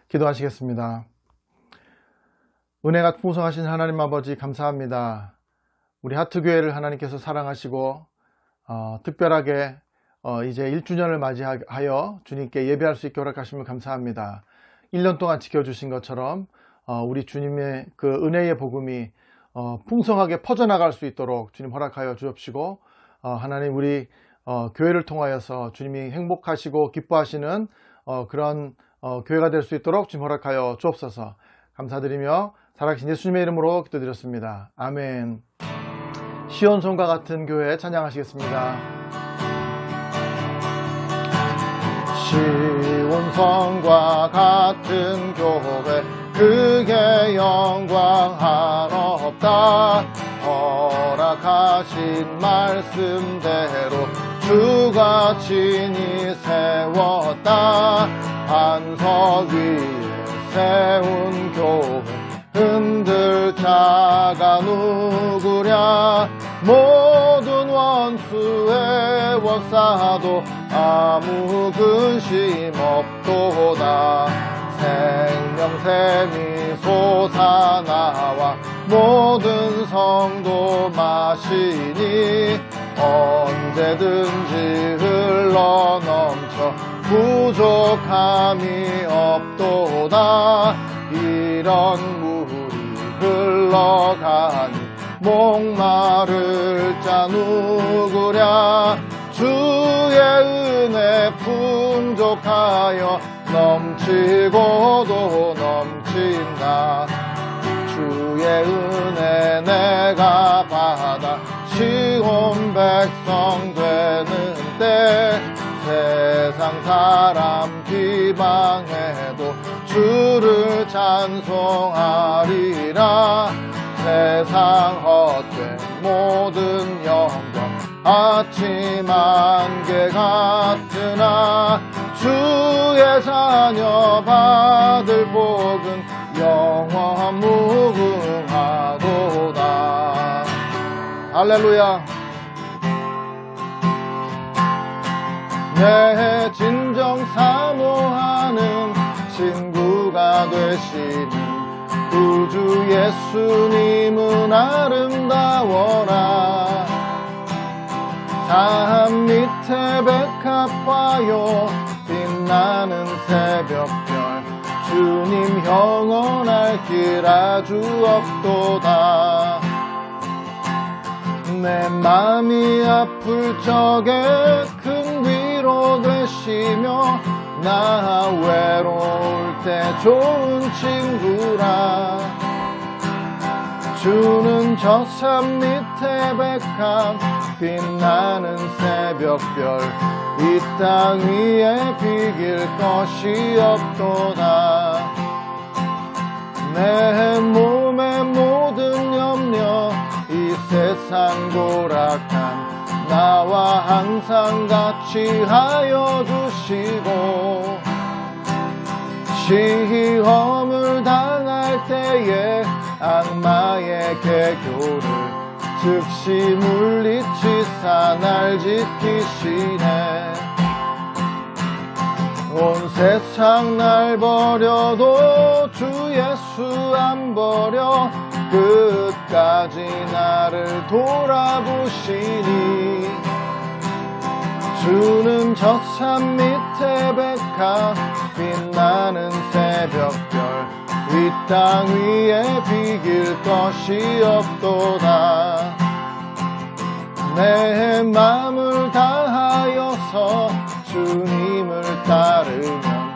기도하시겠습니다. 은혜가 풍성하신 하나님 아버지 감사합니다. 우리 하트교회를 하나님께서 사랑하시고 특별하게 이제 1주년을 맞이하여 주님께 예배할 수 있게 허락하심을 감사합니다. 1년 동안 지켜주신 것처럼 우리 주님의 그 은혜의 복음이 풍성하게 퍼져나갈 수 있도록 주님 허락하여 주옵시고, 하나님 우리 교회를 통하여서 주님이 행복하시고 기뻐하시는 그런 교회가 될 수 있도록 주님 허락하여 주옵소서. 감사드리며 살아계신 예수님의 이름으로 기도드렸습니다. 아멘. 시온성과 같은 교회 찬양하시겠습니다. 시온성과 같은 교회 그게 영광 한없다. 허락하신 말씀대로 주가 친히 세웠다. 반석 위에 세운 교회 흔들 자가 누구랴. 모든 원수의 원사도 아무 근심 없도다. 생명샘이 솟아나와 모든 성도 마시니 언제든지 흘러넘쳐 부족함이 없도다. 이런 물이 흘러가니 목마를 자 누구랴. 주의 은혜 풍족하여 넘치고도 넘친다. 주의 은혜 내가 받아 시온 백성 되는 때 세상 사람 비방해도 주를 찬송하리라. 세상 헛된 모든 영광 아침 안개 같으나 주의 자녀 받을 복은 영원 무궁하도다. 할렐루야. 내 진정 사모하는 친구가 되시는 구주 예수님은 아름다워라. 산 밑에 백합화요 빛나는 새벽별 주님 영원할 길 아주 없도다. 내 맘이 아플 적에 큰 위로 되시며 나 외로울 때 좋은 친구라. 주는 저 산 밑에 백합 빛나는 새벽별 이 땅 위에 비길 것이 없도다. 내 몸의 모든 염려 이 세상 고락한 나와 항상 같이 하여 주시고, 시험을 당할 때에 악마의 개교를 즉시 물리치사 날 지키시네. 온 세상 날 버려도 주 예수 안 버려 끝까지 나를 돌아보시니. 주는 저 산 밑에 백합 빛나는 새벽별 이 땅 위에 비길 것이 없도다. 내 맘을 다하여서 주님을 따르면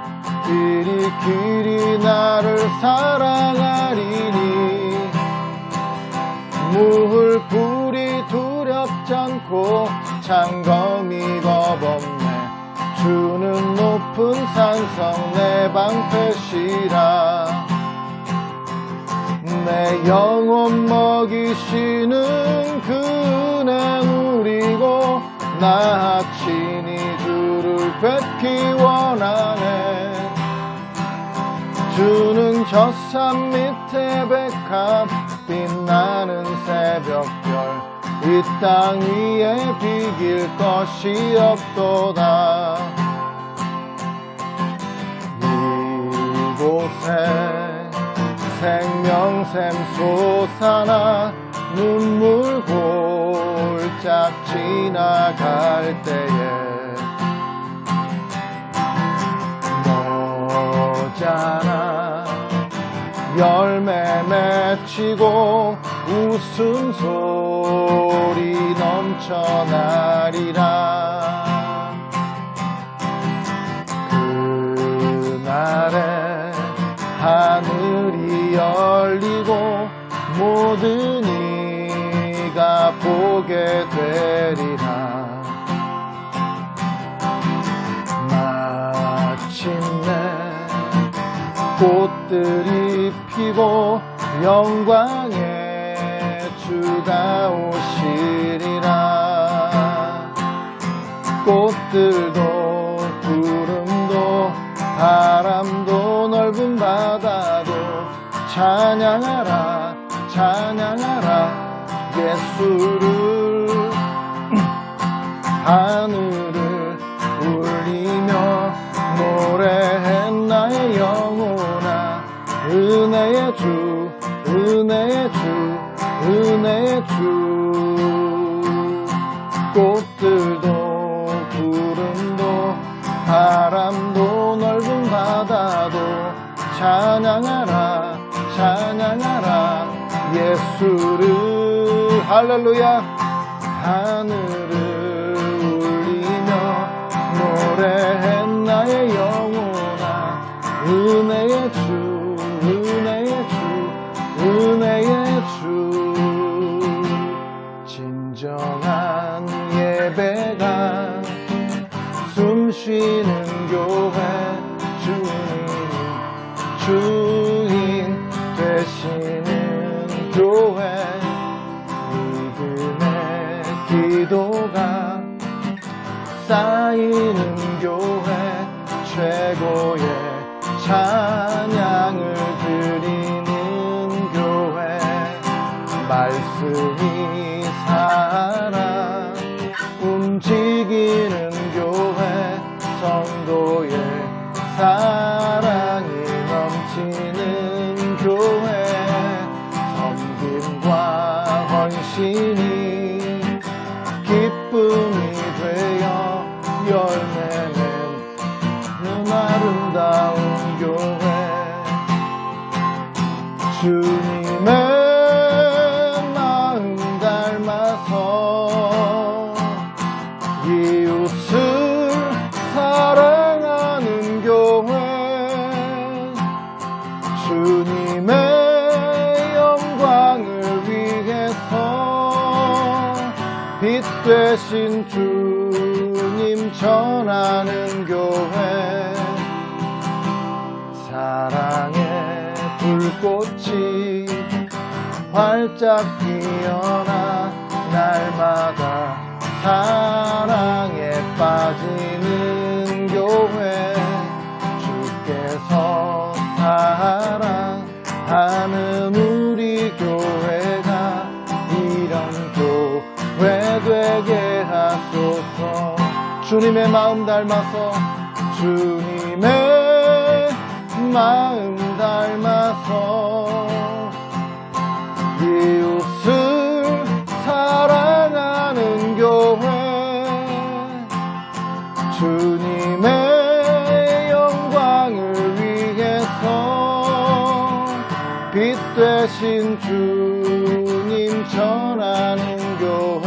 길이 나를 사랑하리니. 물불이 두렵지 않고 창검이 겁없네. 주는 높은 산성 내 방패시라. 내 영혼 먹이시는 그 은혜 누리고 나 친히 주를 뵙기 원하네. 주는 저 산 밑에 백합 빛나는 새벽별 이 땅 위에 비길 것이 없도다. 생명샘 솟아나 눈물 골짝 지나갈 때에 너잖아 열매 맺히고 웃음소리 넘쳐나리라. 그날에 하늘이 열리고 모든 이가 보게 되리라. 마침내 꽃들이 피고 영광의 주가 오시리라. 꽃들도 구름도 바람도 넓은 바다도 찬양하라 찬양하라 예수를. 하늘을 울리며 노래해 나의 영혼아 은혜의 주 은혜의 주 은혜의 주. 꽃들도 구름도 바람도 넓은 바다도 찬양하라 찬양하라 예수를. 할렐루야. 하늘을 울리며 노래해 나의 영혼아 은혜의 주 은혜의 주 은혜의 주. 진정한 예배가 숨쉬는 교회 주인 되시는 교회 믿음의 기도가 쌓이는 교회 최고의 찬양을 드리는 교회 말씀이 살아 움직이는 교회 성도의 사랑이 넘치는 교회 섬김과 헌신이 기쁨이 되어 열매맺는 아름다운 교회 주님의 마음 닮아서 이웃을 사랑하는 교회 주님의 영광을 위해서 빛 되신 주님 전하는 교회 사랑의 불꽃이 활짝 피어나 날마다 사랑에 빠지는 교회 주께서 사랑하는 우리 교회가 이런 교회 되게 하소서. 주님의 마음 닮아서 주님의 마음 닮아서 이웃을 사랑하는 교회 주님의 영광을 위해서 빛 되신 주님 전하는 교회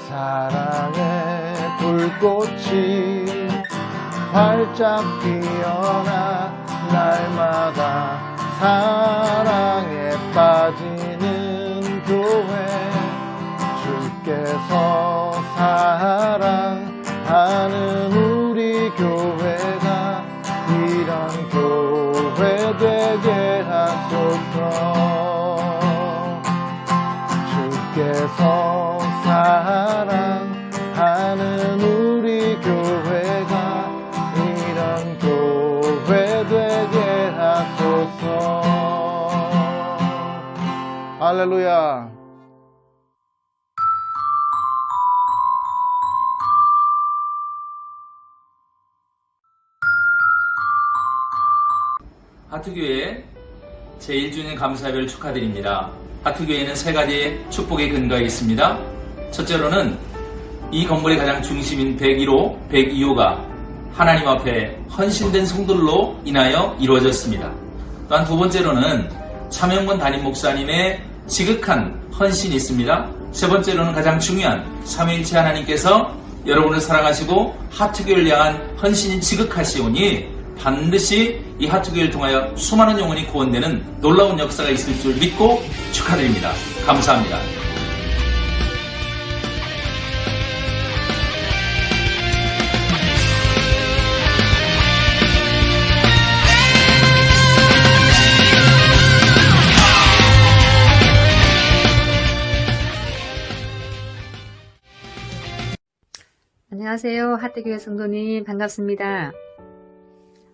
사랑의 불꽃이 활짝 피어나 날마다 사랑에 빠지는 교회 주께서 사랑하는 우리 교회가 이런 교회 되게 하소서. 주께서 사랑하는 우리 교회가 이런 교회 되게 하소서. 할렐루야. 하트교회 제1주년 감사회를 축하드립니다. 하트교회는 세 가지의 축복의 근거가 있습니다. 첫째로는 이 건물의 가장 중심인 101호, 102호가 하나님 앞에 헌신된 성도들로 인하여 이루어졌습니다. 또한 두 번째로는 차명권 담임 목사님의 지극한 헌신이 있습니다. 세 번째로는 가장 중요한 삼위일체 하나님께서 여러분을 사랑하시고 하트교회를 향한 헌신이 지극하시오니 반드시 이 하트교회를 통하여 수많은 영혼이 구원되는 놀라운 역사가 있을 줄 믿고 축하드립니다. 감사합니다. 안녕하세요. 하트교회 성도님 반갑습니다.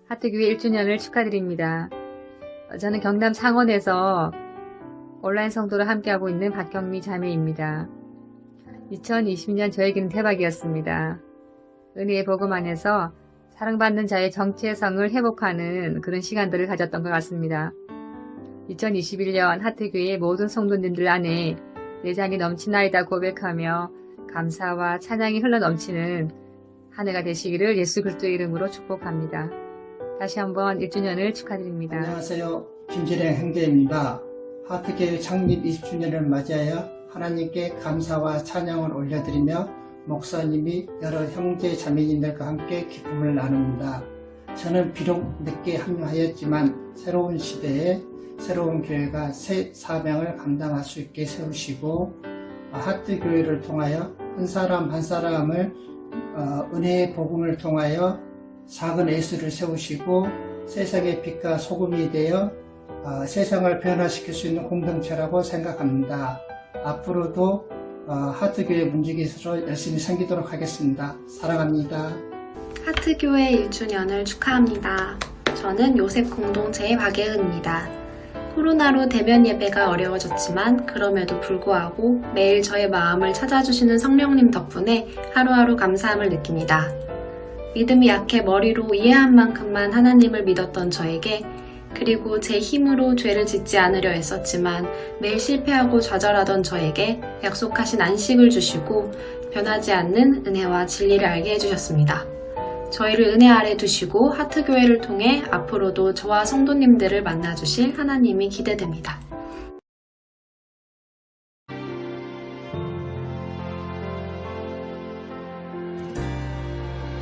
하트교회 1주년을 축하드립니다. 저는 경남 상원에서 온라인 성도를 함께하고 있는 박경미 자매입니다. 2020년 저에게는 대박이었습니다. 은혜의 복음 안에서 사랑받는 자의 정체성을 회복하는 그런 시간들을 가졌던 것 같습니다. 2021년 하트교회의 모든 성도님들 안에 내장이 넘치나이다 고백하며 감사와 찬양이 흘러넘치는 한 해가 되시기를 예수 그리스도의 이름으로 축복합니다. 다시 한번 1주년을 축하드립니다. 안녕하세요. 김진행 형제입니다. 하트교회 창립 20주년을 맞이하여 하나님께 감사와 찬양을 올려드리며 목사님이 여러 형제 자매님들과 함께 기쁨을 나눕니다. 저는 비록 늦게 합류하였지만 새로운 시대에 새로운 교회가 새 사명을 감당할 수 있게 세우시고 하트교회를 통하여 한 사람 한 사람을 은혜의 복음을 통하여 작은 예수를 세우시고 세상의 빛과 소금이 되어 세상을 변화시킬 수 있는 공동체라고 생각합니다. 앞으로도 하트교회 문지기수로 열심히 섬기도록 하겠습니다. 사랑합니다. 하트교회 1주년을 축하합니다. 저는 요셉 공동체의 박예은입니다. 코로나로 대면 예배가 어려워졌지만 그럼에도 불구하고 매일 저의 마음을 찾아주시는 성령님 덕분에 하루하루 감사함을 느낍니다. 믿음이 약해 머리로 이해한 만큼만 하나님을 믿었던 저에게, 그리고 제 힘으로 죄를 짓지 않으려 했었지만 매일 실패하고 좌절하던 저에게 약속하신 안식을 주시고 변하지 않는 은혜와 진리를 알게 해주셨습니다. 저희를 은혜 아래 두시고 하트교회를 통해 앞으로도 저와 성도님들을 만나주실 하나님이 기대됩니다.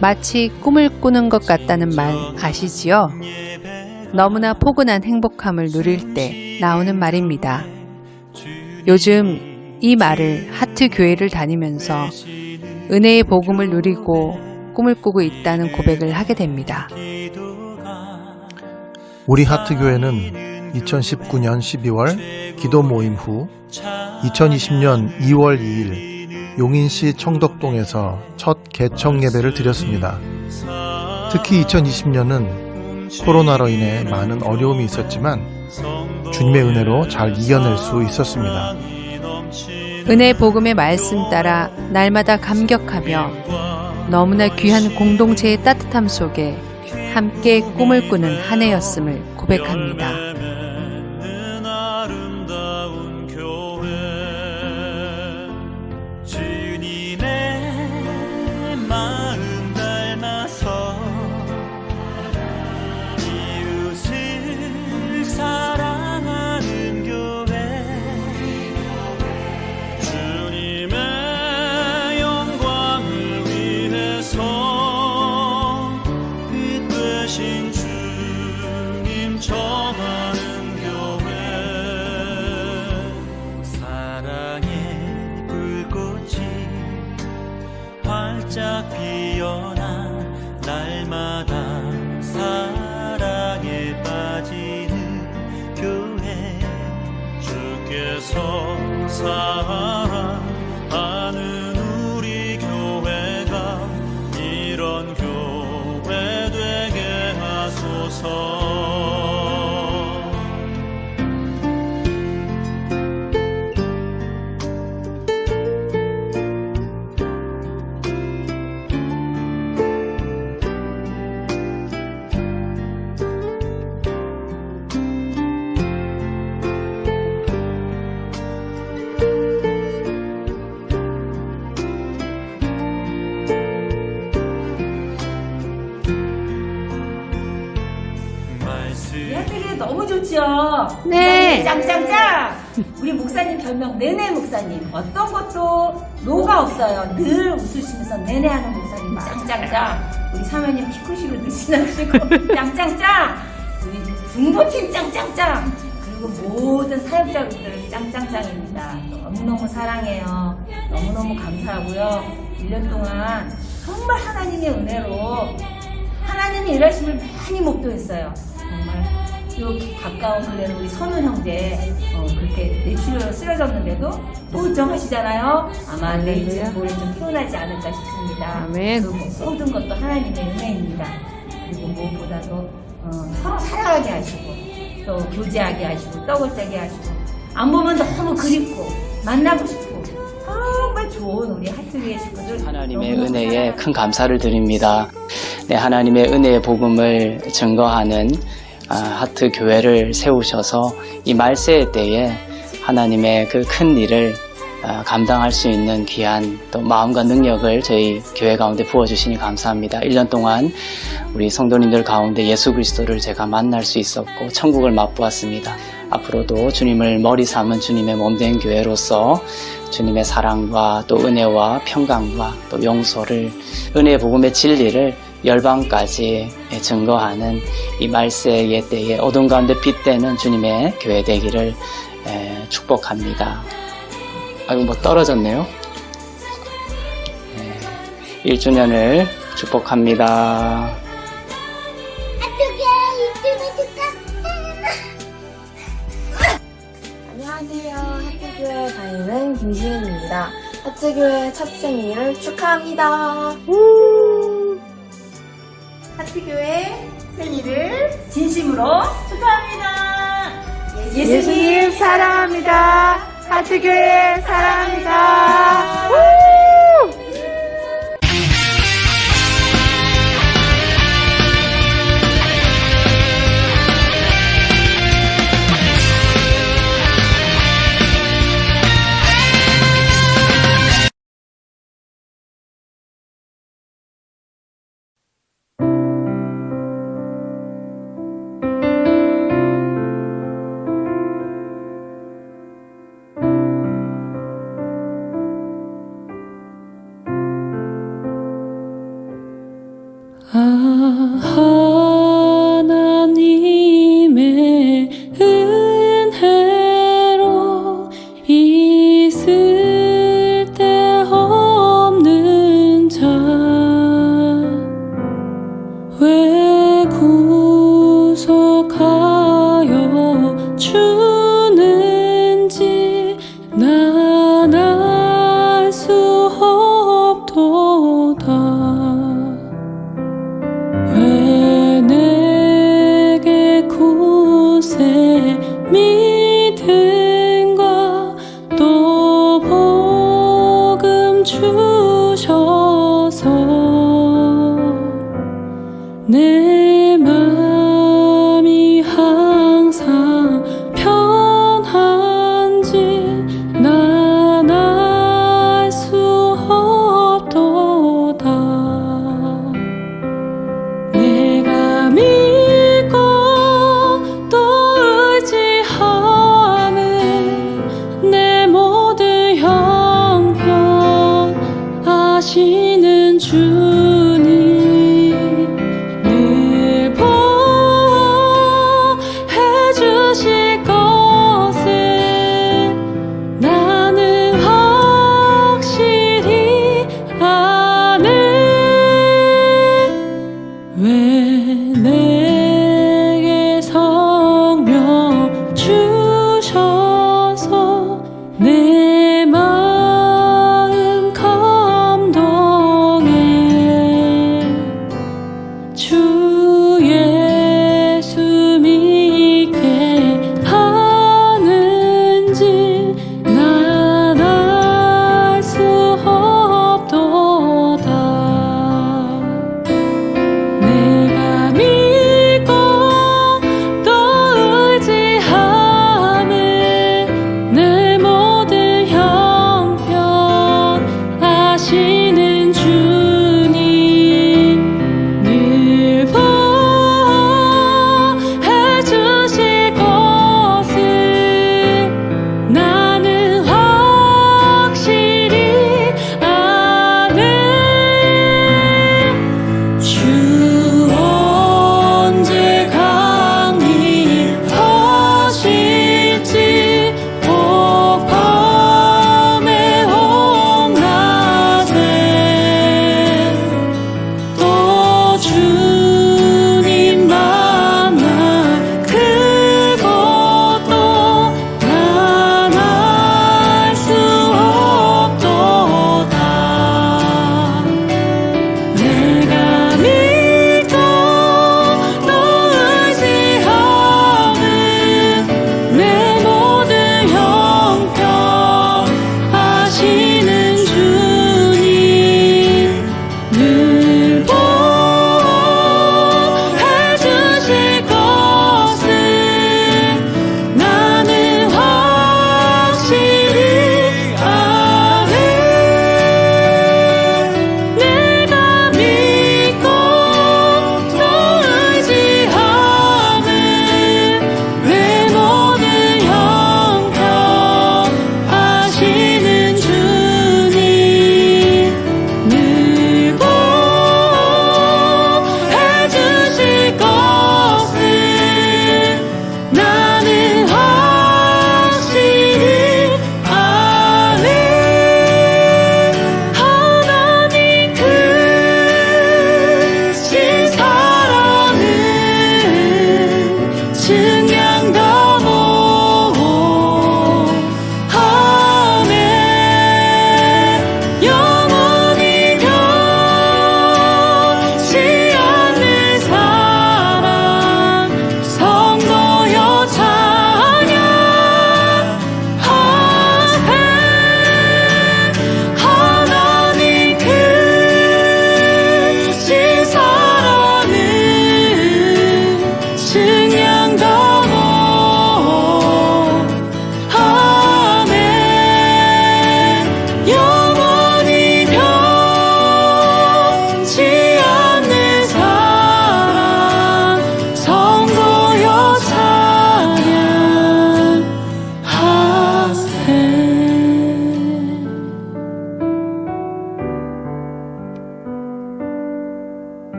마치 꿈을 꾸는 것 같다는 말 아시지요? 너무나 포근한 행복함을 누릴 때 나오는 말입니다. 요즘 이 말을 하트교회를 다니면서 은혜의 복음을 누리고 꿈을 꾸고 있다는 고백을 하게 됩니다. 우리 하트교회는 2019년 12월 기도 모임 후 2020년 2월 2일 용인시 청덕동에서 첫 개청 예배를 드렸습니다. 특히 2020년은 코로나로 인해 많은 어려움이 있었지만 주님의 은혜로 잘 이겨낼 수 있었습니다. 은혜 복음의 말씀 따라 날마다 감격하며 너무나 귀한 공동체의 따뜻함 속에 함께 꿈을 꾸는 한 해였음을 고백합니다. 활짝 피어나 날마다 사랑에 빠지는 교회, 주께서 사랑하는 우리 교회가 이런 교회 되게 하소서. 좋지요. 네. 짱짱짱. 우리 목사님 별명 네네 목사님. 어떤 것도 노가 없어요. 늘 웃으시면서 네네 하는 목사님 짱짱짱. 우리 사모님 키 크시고 늘씬하시고 짱짱짱. 우리 중보팀 짱짱짱. 그리고 모든 사역자분들 짱짱짱입니다. 너무너무 사랑해요. 너무너무 감사하고요. 1년 동안 정말 하나님의 은혜로 하나님의 일하심을 많이 목도했어요. 정말 이렇게 가까운 근래는 우리 선우 형제 그렇게 뇌출혈로 쓰러졌는데도 멀쩡하시잖아요. 아마 내일쯤 모레쯤 피곤하지 않을까 싶습니다. 아멘. 그 모든 것도 하나님의 은혜입니다. 그리고 무엇보다도 서로 사랑하게 하시고 또 교제하게 하시고 떡을 떼게 하시고 안 보면 너무 그립고 만나고 싶고 정말 좋은 우리 하트교회 식구들 하나님의 너무너무 은혜에 사랑합니다. 큰 감사를 드립니다. 네, 하나님의 은혜의 복음을 증거하는 하트 교회를 세우셔서 이 말세의 때에 하나님의 그 큰 일을 감당할 수 있는 귀한 또 마음과 능력을 저희 교회 가운데 부어주시니 감사합니다. 1년 동안 우리 성도님들 가운데 예수 그리스도를 제가 만날 수 있었고 천국을 맛보았습니다. 앞으로도 주님을 머리 삼은 주님의 몸된 교회로서 주님의 사랑과 또 은혜와 평강과 또 용서를 은혜의 복음의 진리를 열방까지 증거하는 이 말세의 때에 어둠 가운데 빛되는 주님의 교회 되기를 축복합니다. 아이고 뭐 떨어졌네요. 1주년을 축복합니다. 안녕하세요. 하트교회 다니는 김지은입니다. 하트교회 첫 생일을 축하합니다. 하트교회 생일을 진심으로 축하합니다. 예수님 사랑합니다. 하트교회 사랑합니다. 하나님의 은혜로 있을 데 없는 자 왜 구속하여 주는지 난 알 수 없도다. 왜 내게 구세 믿음과 또 복음 주셔서 내 맘이 항상 편한지 난 알 수 없도다. 내가 믿고 또 의지하는 내 모든 형편 아시는 주님 늘 보호해 주실 것을 나는 확실히 아네. 왜 내게 성령 주셔서 내 마음 감동해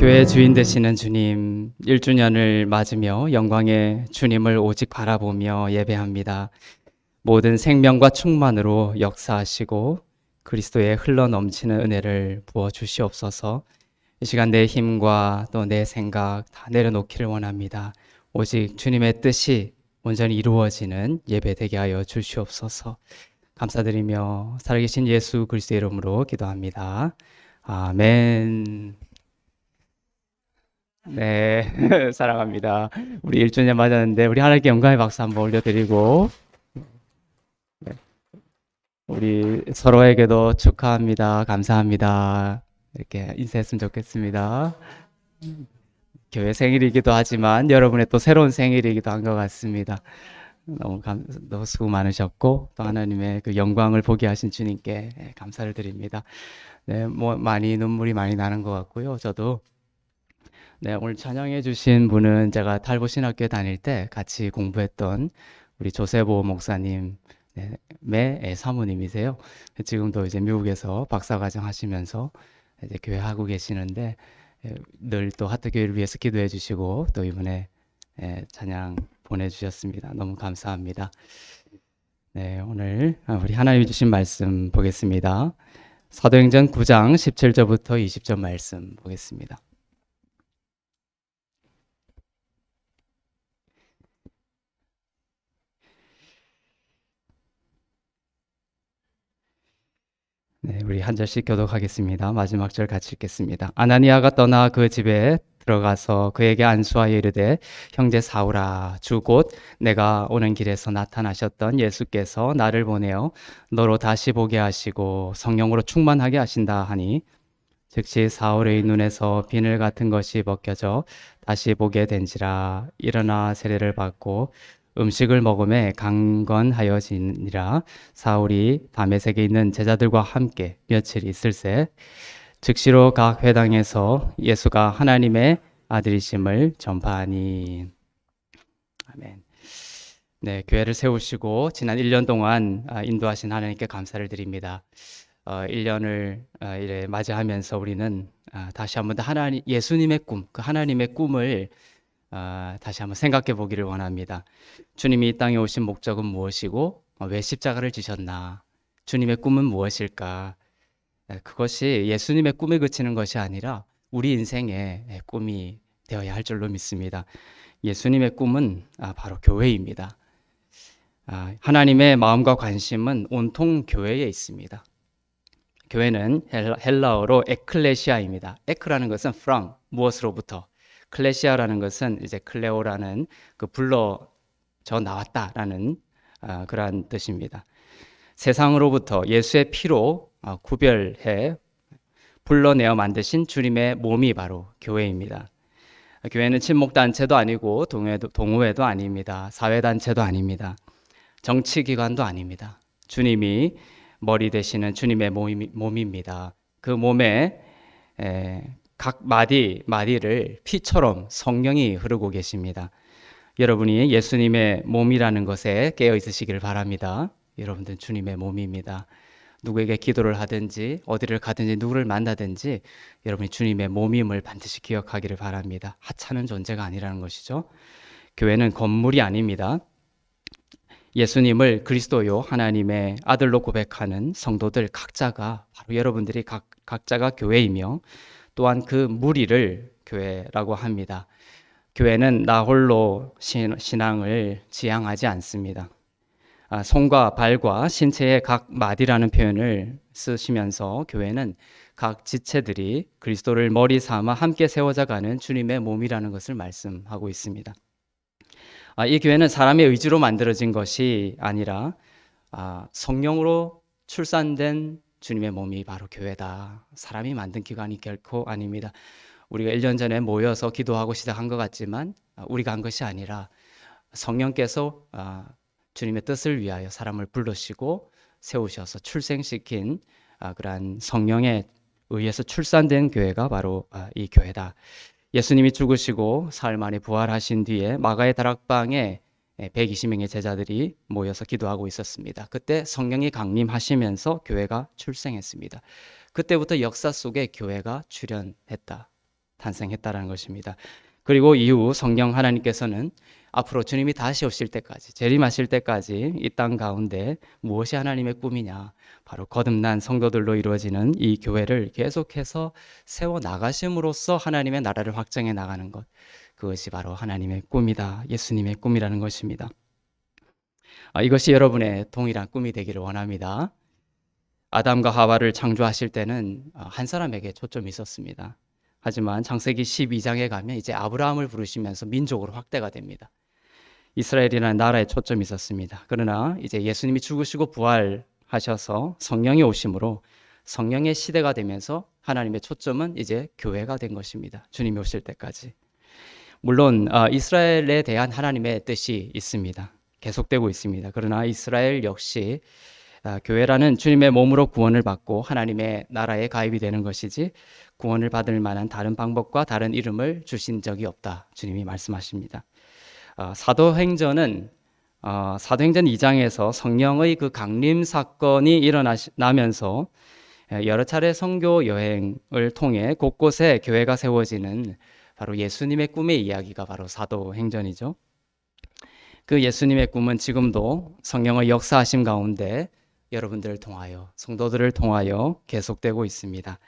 교회 주인 되시는 주님, 1주년을 맞으며 영광의 주님을 오직 바라보며 예배합니다. 모든 생명과 충만으로 역사하시고 그리스도의 흘러 넘치는 은혜를 부어 주시옵소서. 이 시간 내 힘과 또 내 생각 다 내려놓기를 원합니다. 오직 주님의 뜻이 온전히 이루어지는 예배 되게 하여 주시옵소서. 감사드리며 살아계신 예수 그리스도의 이름으로 기도합니다. 아멘. 네, 사랑합니다. 우리 1주년 맞았는데 우리 하나님께 영광의 박수 한번 올려드리고, 네, 우리 서로에게도 축하합니다. 감사합니다. 이렇게 인사했으면 좋겠습니다. 교회 생일이기도 하지만 여러분의 또 새로운 생일이기도 한 것 같습니다. 너무 수고 많으셨고 또 하나님의 그 영광을 보게 하신 주님께 감사를 드립니다. 네, 눈물이 많이 나는 것 같고요. 저도 네, 오늘 찬양해 주신 분은 제가 탈보신학교에 다닐 때 같이 공부했던 우리 조세보 목사님 의 사모님이세요. 지금도 이제 미국에서 박사과정 하시면서 이제 교회 하고 계시는데 늘 또 하트교회를 위해서 기도해 주시고 또 이번에 찬양 보내주셨습니다. 너무 감사합니다. 네, 오늘 우리 하나님이 주신 말씀 보겠습니다. 사도행전 9장 17절부터 20절 말씀 보겠습니다. 네, 우리 한 절씩 교독하겠습니다. 마지막 절 같이 읽겠습니다. 아나니아가 떠나 그 집에 들어가서 그에게 안수하여 이르되 형제 사울아 주 곧 내가 오는 길에서 나타나셨던 예수께서 나를 보내어 너로 다시 보게 하시고 성령으로 충만하게 하신다 하니 즉시 사울의 눈에서 비늘 같은 것이 벗겨져 다시 보게 된지라. 일어나 세례를 받고 음식을 먹음에 강건하여지니라. 사울이 다메섹에 있는 제자들과 함께 며칠 있을새 즉시로 각 회당에서 예수가 하나님의 아들이심을 전파하니. 아멘. 네, 교회를 세우시고 지난 1년 동안 인도하신 하나님께 감사를 드립니다. 1년을 이래 맞이하면서 우리는 다시 한번 더 예수님의 꿈, 그 하나님의 꿈을 다시 한번 생각해 보기를 원합니다. 주님이 이 땅에 오신 목적은 무엇이고 왜 십자가를 지셨나? 주님의 꿈은 무엇일까? 그것이 예수님의 꿈에 그치는 것이 아니라 우리 인생의 꿈이 되어야 할 줄로 믿습니다. 예수님의 꿈은 바로 교회입니다. 하나님의 마음과 관심은 온통 교회에 있습니다. 교회는 헬라어로 에클레시아입니다. 에크라는 것은 from, 무엇으로부터, 클레시아라는 것은 이제 클레오라는 그 불러져 나왔다라는 그러한 뜻입니다. 세상으로부터 예수의 피로 구별해 불러내어 만드신 주님의 몸이 바로 교회입니다. 교회는 친목단체도 아니고 동호회도 아닙니다. 사회단체도 아닙니다. 정치기관도 아닙니다. 주님이 머리 되시는 주님의 몸입니다. 그 몸에 각 마디를 피처럼 성령이 흐르고 계십니다. 여러분이 예수님의 몸이라는 것에 깨어 있으시길 바랍니다. 여러분들은 주님의 몸입니다. 누구에게 기도를 하든지 어디를 가든지 누구를 만나든지 여러분이 주님의 몸임을 반드시 기억하기를 바랍니다. 하찮은 존재가 아니라는 것이죠. 교회는 건물이 아닙니다. 예수님을 그리스도요 하나님의 아들로 고백하는 성도들 각자가 바로 여러분들이 각자가 교회이며 또한 그 무리를 교회라고 합니다. 교회는 나 홀로 신앙을 지향하지 않습니다. 손과 발과 신체의 각 마디라는 표현을 쓰시면서 교회는 각 지체들이 그리스도를 머리 삼아 함께 세워져 가는 주님의 몸이라는 것을 말씀하고 있습니다. 이 교회는 사람의 의지로 만들어진 것이 아니라 성령으로 출산된 주님의 몸이 바로 교회다. 사람이 만든 기관이 결코 아닙니다. 우리가 1년 전에 모여서 기도하고 시작한 것 같지만 우리가 한 것이 아니라 성령께서 주님의 뜻을 위하여 사람을 부르시고 세우셔서 출생시킨 그러한 성령에 의해서 출산된 교회가 바로 이 교회다. 예수님이 죽으시고 사흘 만에 부활하신 뒤에 마가의 다락방에 120명의 제자들이 모여서 기도하고 있었습니다. 그때 성령이 강림하시면서 교회가 출생했습니다. 그때부터 역사 속에 교회가 출현했다. 탄생했다라는 것입니다. 그리고 이후 성령 하나님께서는 앞으로 주님이 다시 오실 때까지, 재림하실 때까지 이 땅 가운데 무엇이 하나님의 꿈이냐, 바로 거듭난 성도들로 이루어지는 이 교회를 계속해서 세워 나가심으로써 하나님의 나라를 확장해 나가는 것, 그것이 바로 하나님의 꿈이다, 예수님의 꿈이라는 것입니다. 이것이 여러분의 동일한 꿈이 되기를 원합니다. 아담과 하와를 창조하실 때는 한 사람에게 초점이 있었습니다. 하지만 창세기 12장에 가면 이제 아브라함을 부르시면서 민족으로 확대가 됩니다. 이스라엘이라는 나라에 초점이 있었습니다. 그러나 이제 예수님이 죽으시고 부활하셔서 성령이 오심으로 성령의 시대가 되면서 하나님의 초점은 이제 교회가 된 것입니다. 주님이 오실 때까지. 물론 이스라엘에 대한 하나님의 뜻이 있습니다. 계속되고 있습니다. 그러나 이스라엘 역시 교회라는 주님의 몸으로 구원을 받고 하나님의 나라에 가입이 되는 것이지 구원을 받을 만한 다른 방법과 다른 이름을 주신 적이 없다. 주님이 말씀하십니다. 사도행전 2장에서 성령의 그 강림 사건이 일어나면서 여러 차례 선교 여행을 통해 곳곳에 교회가 세워지는 바로 예수님의 꿈의 이야기가 바로 사도행전이죠. 그 예수님의 꿈은 지금도 성령의 역사하심 가운데 여러분들을 통하여, 성도들을 통하여 계속되고 있습니다.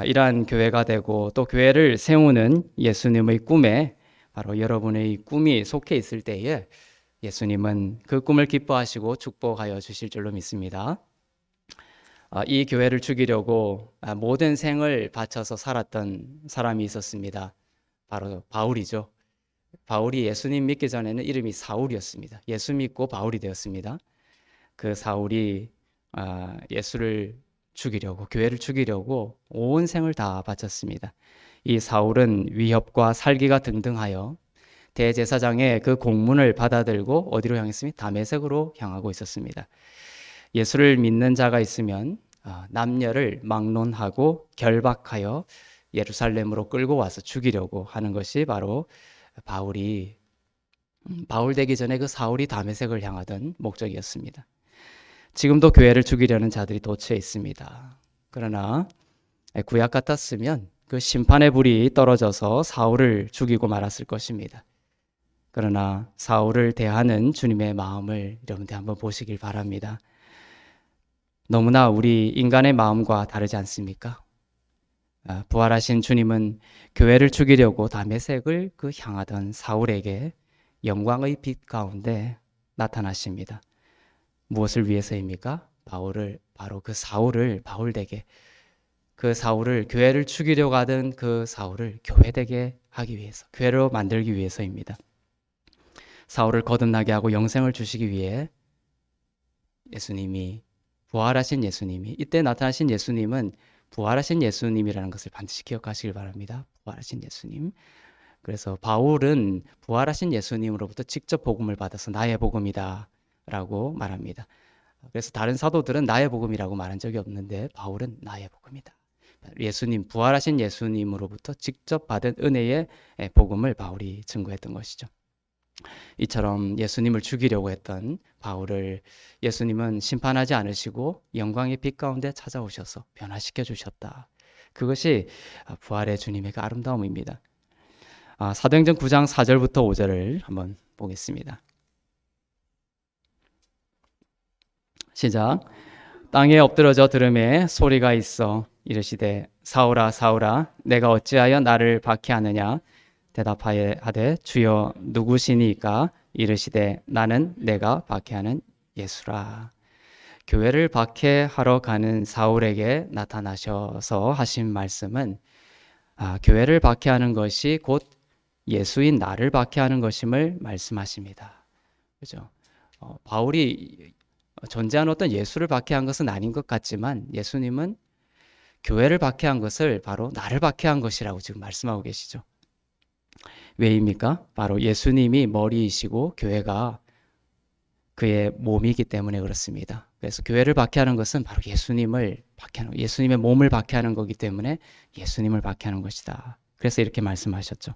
이러한 교회가 되고 또 교회를 세우는 예수님의 꿈에 바로 여러분의 꿈이 속해 있을 때에 예수님은 그 꿈을 기뻐하시고 축복하여 주실 줄로 믿습니다. 이 교회를 죽이려고 모든 생을 바쳐서 살았던 사람이 있었습니다. 바로 바울이죠. 바울이 예수님 믿기 전에는 이름이 사울이었습니다. 예수 믿고 바울이 되었습니다. 그 사울이 예수를 죽이려고, 교회를 죽이려고 온 생을 다 바쳤습니다. 이 사울은 위협과 살기가 등등하여 대제사장의 그 공문을 받아들고 어디로 향했습니까? 다메섹으로 향하고 있었습니다. 예수를 믿는 자가 있으면 남녀를 막론하고 결박하여 예루살렘으로 끌고 와서 죽이려고 하는 것이 바로 바울 되기 전에 그 사울이 다메섹을 향하던 목적이었습니다. 지금도 교회를 죽이려는 자들이 도처에 있습니다. 그러나 구약 같았으면 그 심판의 불이 떨어져서 사울을 죽이고 말았을 것입니다. 그러나 사울을 대하는 주님의 마음을 여러분들 한번 보시길 바랍니다. 너무나 우리 인간의 마음과 다르지 않습니까? 부활하신 주님은 교회를 죽이려고 다메섹을 향하던 사울에게 영광의 빛 가운데 나타나십니다. 무엇을 위해서입니까? 바로 그 사울을 바울되게, 그 사울을, 교회를 죽이려고 하던 그 사울을 교회되게 하기 위해서, 교회로 만들기 위해서입니다. 사울을 거듭나게 하고 영생을 주시기 위해 예수님이, 부활하신 예수님이, 이때 나타나신 예수님은 부활하신 예수님이라는 것을 반드시 기억하시길 바랍니다. 부활하신 예수님. 그래서 바울은 부활하신 예수님으로부터 직접 복음을 받아서 나의 복음이다 라고 말합니다. 그래서 다른 사도들은 나의 복음이라고 말한 적이 없는데 바울은 나의 복음이다. 예수님, 부활하신 예수님으로부터 직접 받은 은혜의 복음을 바울이 증거했던 것이죠. 이처럼 예수님을 죽이려고 했던 바울을 예수님은 심판하지 않으시고 영광의 빛 가운데 찾아오셔서 변화시켜 주셨다. 그것이 부활의 주님의 그 아름다움입니다. 사도행전 9장 4절부터 5절을 한번 보겠습니다. 시작. 땅에 엎드러져 들음에 소리가 있어 이르시되 사울아 사울아 내가 어찌하여 나를 박해하느냐. 대답하되 주여 누구시니까. 이르시되 나는 내가 박해하는 예수라. 교회를 박해하러 가는 사울에게 나타나셔서 하신 말씀은 교회를 박해하는 것이 곧 예수인 나를 박해하는 것임을 말씀하십니다. 그렇죠? 바울이 존재하는 어떤 예수를 박해한 것은 아닌 것 같지만 예수님은 교회를 박해한 것을 바로 나를 박해한 것이라고 지금 말씀하고 계시죠. 왜입니까? 바로 예수님이 머리이시고 교회가 그의 몸이기 때문에 그렇습니다. 그래서 교회를 박해하는 것은 바로 예수님을 박해하는, 예수님의 몸을 박해하는 거기 때문에 예수님을 박해하는 것이다. 그래서 이렇게 말씀하셨죠.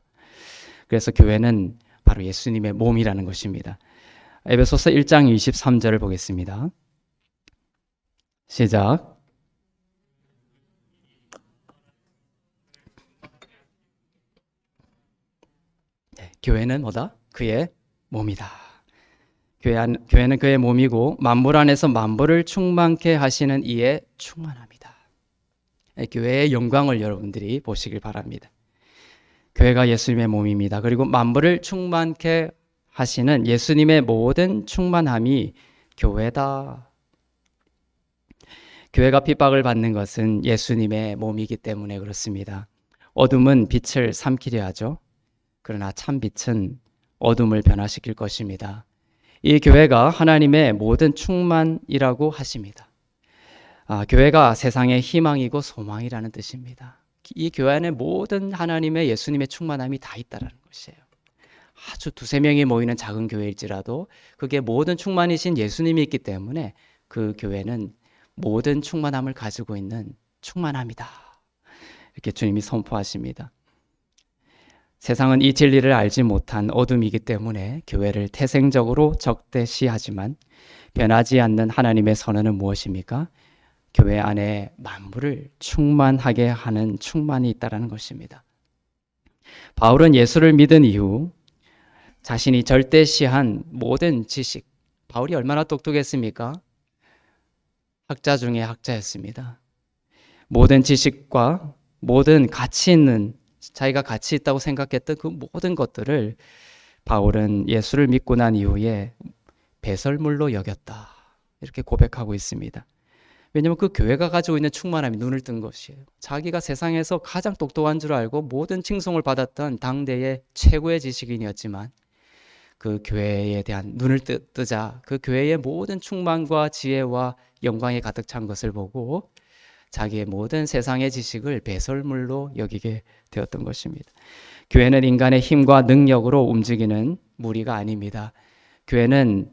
그래서 교회는 바로 예수님의 몸이라는 것입니다. 에베소서 1장 23절을 보겠습니다. 시작. 교회는 뭐다? 그의 몸이다. 교회는 그의 몸이고 만물 안에서 만물을 충만케 하시는 이의 충만함이다. 교회의 영광을 여러분들이 보시길 바랍니다. 교회가 예수님의 몸입니다. 그리고 만물을 충만케 하시는 예수님의 모든 충만함이 교회다. 교회가 핍박을 받는 것은 예수님의 몸이기 때문에 그렇습니다. 어둠은 빛을 삼키려 하죠. 그러나 참 빛은 어둠을 변화시킬 것입니다. 이 교회가 하나님의 모든 충만이라고 하십니다. 교회가 세상의 희망이고 소망이라는 뜻입니다. 이 교회 안에 모든 하나님의 예수님의 충만함이 다 있다는 것이에요. 아주 두세 명이 모이는 작은 교회일지라도 그게 모든 충만이신 예수님이 있기 때문에 그 교회는 모든 충만함을 가지고 있는 충만함이다. 이렇게 주님이 선포하십니다. 세상은 이 진리를 알지 못한 어둠이기 때문에 교회를 태생적으로 적대시하지만 변하지 않는 하나님의 선언은 무엇입니까? 교회 안에 만물을 충만하게 하는 충만이 있다는 것입니다. 바울은 예수를 믿은 이후 자신이 절대시한 모든 지식, 바울이 얼마나 똑똑했습니까? 학자 중에 학자였습니다. 모든 지식과 모든 가치 있는, 자기가 가치 있다고 생각했던 그 모든 것들을 바울은 예수를 믿고 난 이후에 배설물로 여겼다. 이렇게 고백하고 있습니다. 왜냐하면 그 교회가 가지고 있는 충만함이 눈을 뜬 것이에요. 자기가 세상에서 가장 똑똑한 줄 알고 모든 칭송을 받았던 당대의 최고의 지식인이었지만 그 교회에 대한 눈을 뜨자 그 교회의 모든 충만과 지혜와 영광에 가득 찬 것을 보고 자기의 모든 세상의 지식을 배설물로 여기게 되었던 것입니다. 교회는 인간의 힘과 능력으로 움직이는 무리가 아닙니다. 교회는